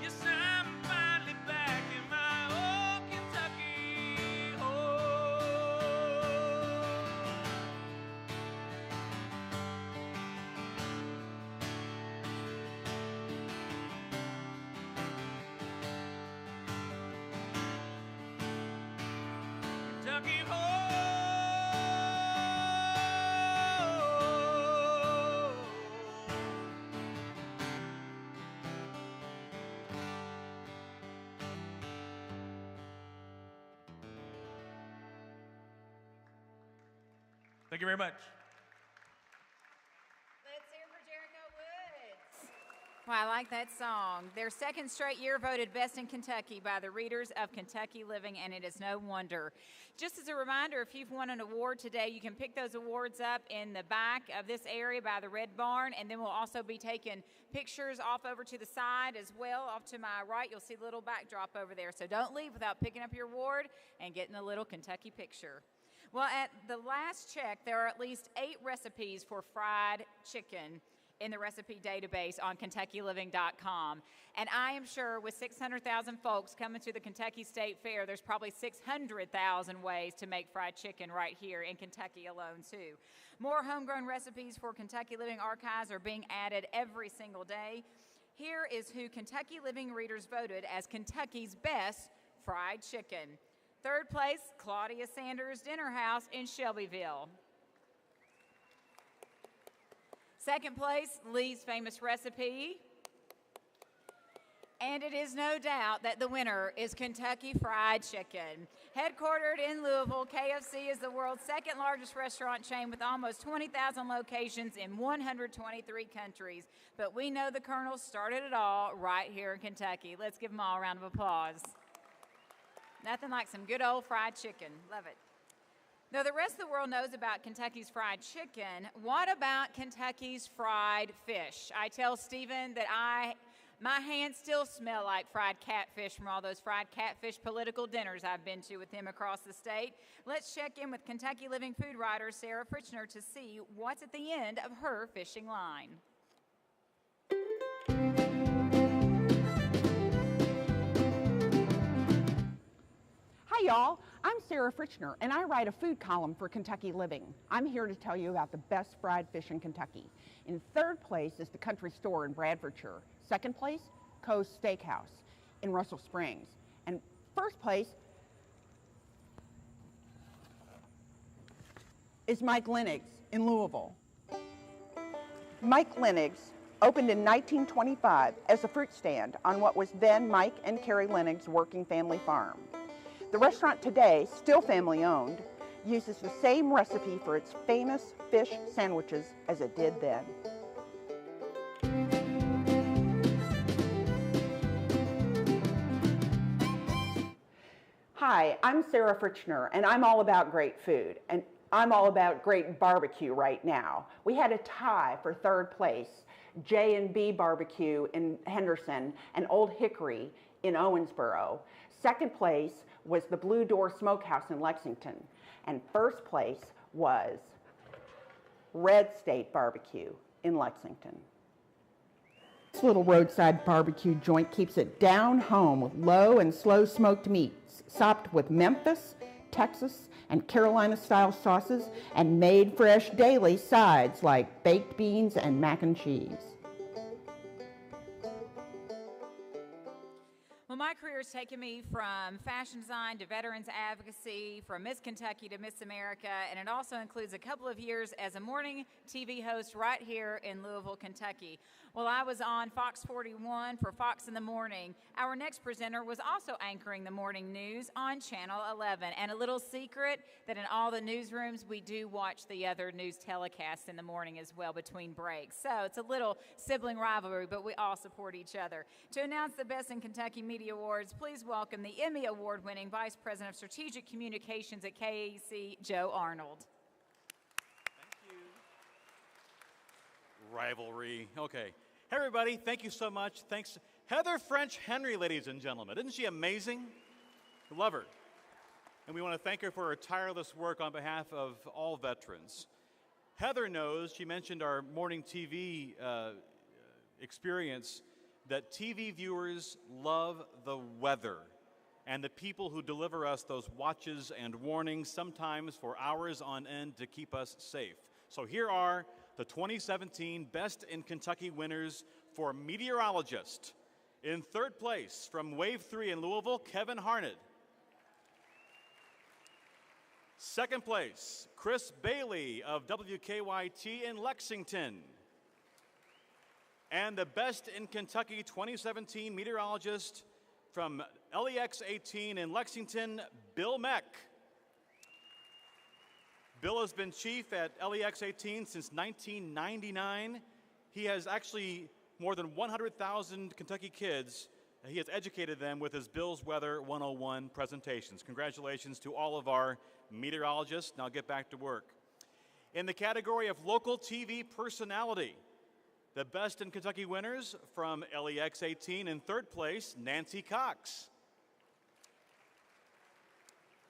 Yes, I'm finally back in my old Kentucky home. Thank you very much. Let's hear for Jericho Woods. Well, I like that song. Their second straight year voted Best in Kentucky by the readers of Kentucky Living, and it is no wonder. Just as a reminder, if you've won an award today, you can pick those awards up in the back of this area by the Red Barn, and then we'll also be taking pictures off over to the side as well. Off to my right, you'll see the little backdrop over there. So don't leave without picking up your award and getting a little Kentucky picture. Well, at the last check, there are at least 8 recipes for fried chicken in the recipe database on KentuckyLiving.com. And I am sure with 600,000 folks coming to the Kentucky State Fair, there's probably 600,000 ways to make fried chicken right here in Kentucky alone, too. More homegrown recipes for Kentucky Living archives are being added every single day. Here is who Kentucky Living readers voted as Kentucky's best fried chicken. Third place, Claudia Sanders Dinner House in Shelbyville. Second place, Lee's Famous Recipe. And it is no doubt that the winner is Kentucky Fried Chicken. Headquartered in Louisville, KFC is the world's second largest restaurant chain with almost 20,000 locations in 123 countries. But we know the Colonels started it all right here in Kentucky. Let's give them all a round of applause. Nothing like some good old fried chicken. Love it. Though the rest of the world knows about Kentucky's fried chicken, what about Kentucky's fried fish? I tell Stephen that my hands still smell like fried catfish from all those fried catfish political dinners I've been to with him across the state. Let's check in with Kentucky Living food writer Sarah Fritchner to see what's at the end of her fishing line. Hi, y'all. I'm Sarah Fritchner, and I write a food column for Kentucky Living. I'm here to tell you about the best fried fish in Kentucky. In third place is the Country Store in Bradfordshire. Second place, Coe's Steakhouse in Russell Springs. And first place is Mike Lenig's in Louisville. Mike Lenig's opened in 1925 as a fruit stand on what was then Mike and Carrie Lenig's working family farm. The restaurant today, still family-owned, uses the same recipe for its famous fish sandwiches as it did then. Hi, I'm Sarah Fritchner, and I'm all about great food, and I'm all about great barbecue right now. We had a tie for third place, J&B Barbecue in Henderson and Old Hickory in Owensboro. Second place was the Blue Door Smokehouse in Lexington, and first place was Red State Barbecue in Lexington. This little roadside barbecue joint keeps it down home with low and slow smoked meats, sopped with Memphis, Texas, and Carolina-style sauces, and made fresh daily sides like baked beans and mac and cheese. Well, my career has taken me from fashion design to veterans advocacy, from Miss Kentucky to Miss America, and it also includes a couple of years as a morning TV host right here in Louisville, Kentucky. Well, I was on Fox 41 for Fox in the Morning. Our next presenter was also anchoring the morning news on Channel 11. And a little secret that in all the newsrooms, we do watch the other news telecasts in the morning as well between breaks. So it's a little sibling rivalry, but we all support each other. To announce the Best in Kentucky Media Awards, please welcome the Emmy Award-winning Vice President of Strategic Communications at KAC, Joe Arnold. Rivalry. Okay. Hey, everybody. Thank you so much. Thanks. Heather French Henry, ladies and gentlemen. Isn't she amazing? We love her. And we want to thank her for her tireless work on behalf of all veterans. Heather knows, she mentioned our morning TV experience, that TV viewers love the weather and the people who deliver us those watches and warnings, sometimes for hours on end, to keep us safe. So here are the 2017 Best in Kentucky winners for meteorologist. In third place, from Wave 3 in Louisville, Kevin Harned. Second place, Chris Bailey of WKYT in Lexington. And the Best in Kentucky 2017 meteorologist from LEX 18 in Lexington, Bill Meck. Bill has been chief at LEX 18 since 1999. He has actually more than 100,000 Kentucky kids. He has educated them with his Bill's Weather 101 presentations. Congratulations to all of our meteorologists. Now get back to work. In the category of local TV personality, the Best in Kentucky winners from LEX 18. In third place, Nancy Cox.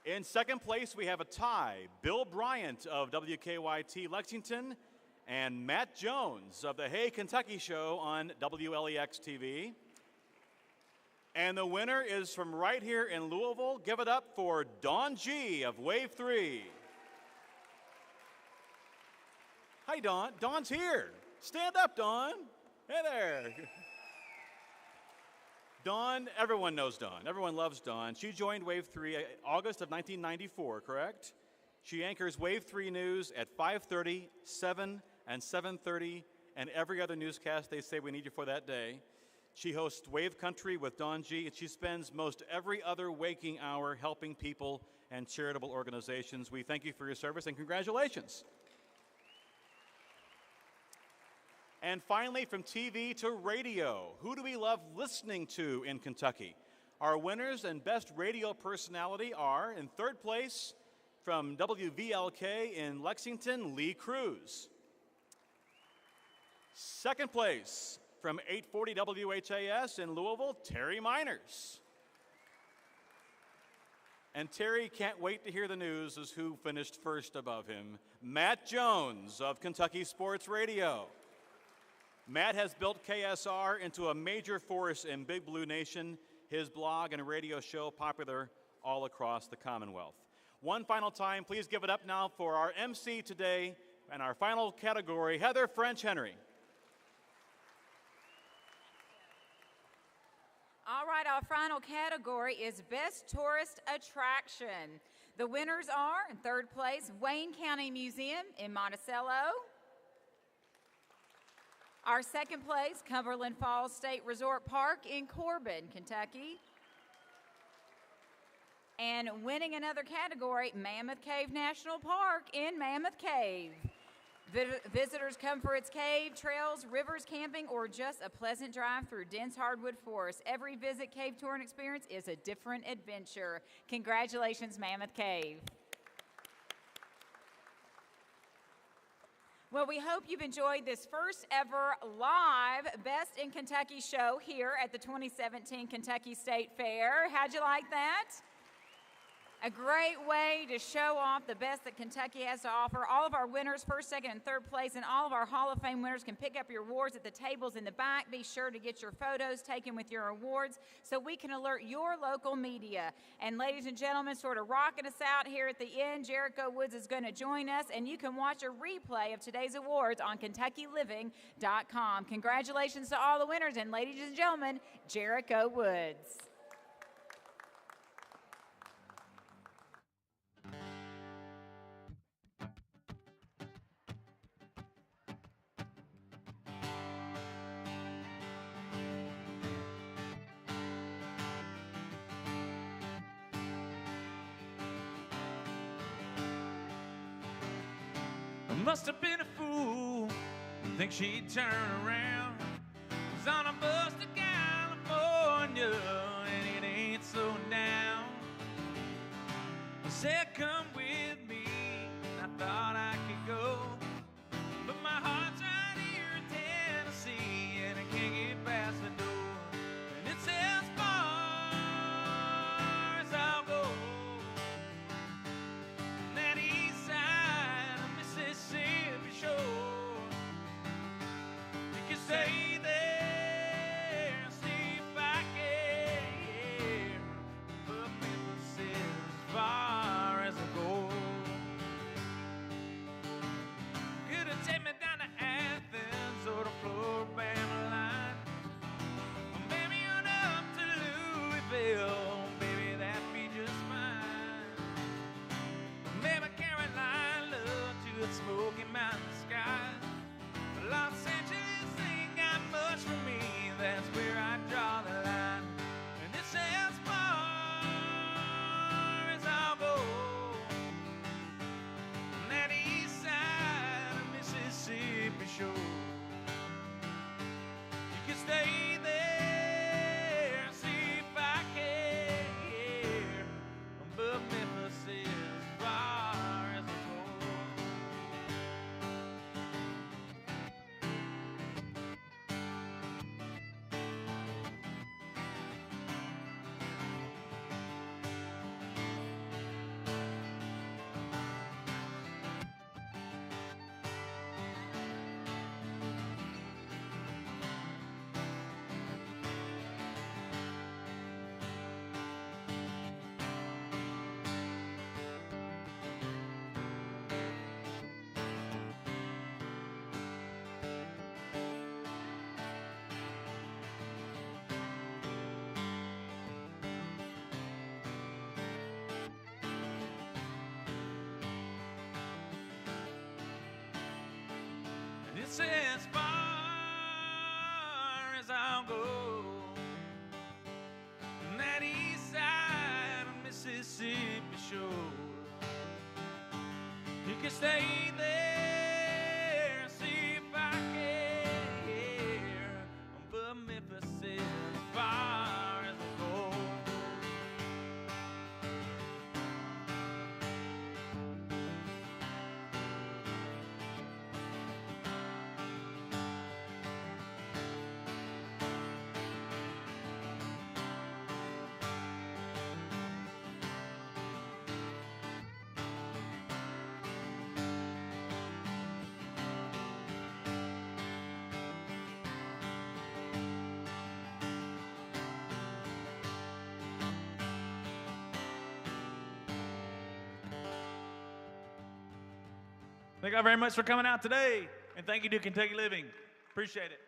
In second place, we have a tie, Bill Bryant of WKYT Lexington and Matt Jones of the Hey Kentucky Show on WLEX TV. And the winner is from right here in Louisville. Give it up for Dawn G of Wave 3. Hi, Dawn. Dawn's here. Stand up, Dawn. Hey there. Dawn, everyone knows Dawn. Everyone loves Dawn. She joined Wave 3 August of 1994, correct? She anchors Wave 3 News at 5:30, 7, and 7:30, and every other newscast they say we need you for that day. She hosts Wave Country with Dawn G, and she spends most every other waking hour helping people and charitable organizations. We thank you for your service and congratulations. And finally, from TV to radio, who do we love listening to in Kentucky? Our winners and best radio personality are, in third place, from WVLK in Lexington, Lee Cruz. Second place, from 840 WHAS in Louisville, Terry Miners. And Terry can't wait to hear the news as who finished first above him, Matt Jones of Kentucky Sports Radio. Matt has built KSR into a major force in Big Blue Nation, his blog and radio show popular all across the Commonwealth. One final time, please give it up now for our MC today and our final category, Heather French Henry. All right, our final category is Best Tourist Attraction. The winners are, in third place, Wayne County Museum in Monticello. Our second place, Cumberland Falls State Resort Park in Corbin, Kentucky. And winning another category, Mammoth Cave National Park in Mammoth Cave. Visitors come for its cave, trails, rivers, camping, or just a pleasant drive through dense hardwood forest. Every visit, cave tour, and experience is a different adventure. Congratulations, Mammoth Cave. Well, we hope you've enjoyed this first ever live Best in Kentucky show here at the 2017 Kentucky State Fair. How'd you like that? A great way to show off the best that Kentucky has to offer. All of our winners, first, second, and third place, and all of our Hall of Fame winners can pick up your awards at the tables in the back. Be sure to get your photos taken with your awards so we can alert your local media. And ladies and gentlemen, sort of rocking us out here at the end, Jericho Woods is going to join us, and you can watch a replay of today's awards on KentuckyLiving.com. Congratulations to all the winners, and ladies and gentlemen, Jericho Woods. Must have been a fool to think she'd turn around. Was on a bus to California and it ain't slowing down. I said, come with me, and I thought I could go, but my heart's right here in Tennessee and I can't get past the door, and it's as far as I'll go. That east side of Mississippi shore, you can stay there and see if I can, but Memphis is as far as I go. It's as far as I'll go. On that east side of Mississippi shore. You can stay there and see if I care. But Memphis is as far as I go. Thank you all very much for coming out today. And thank you to Kentucky Living. Appreciate it.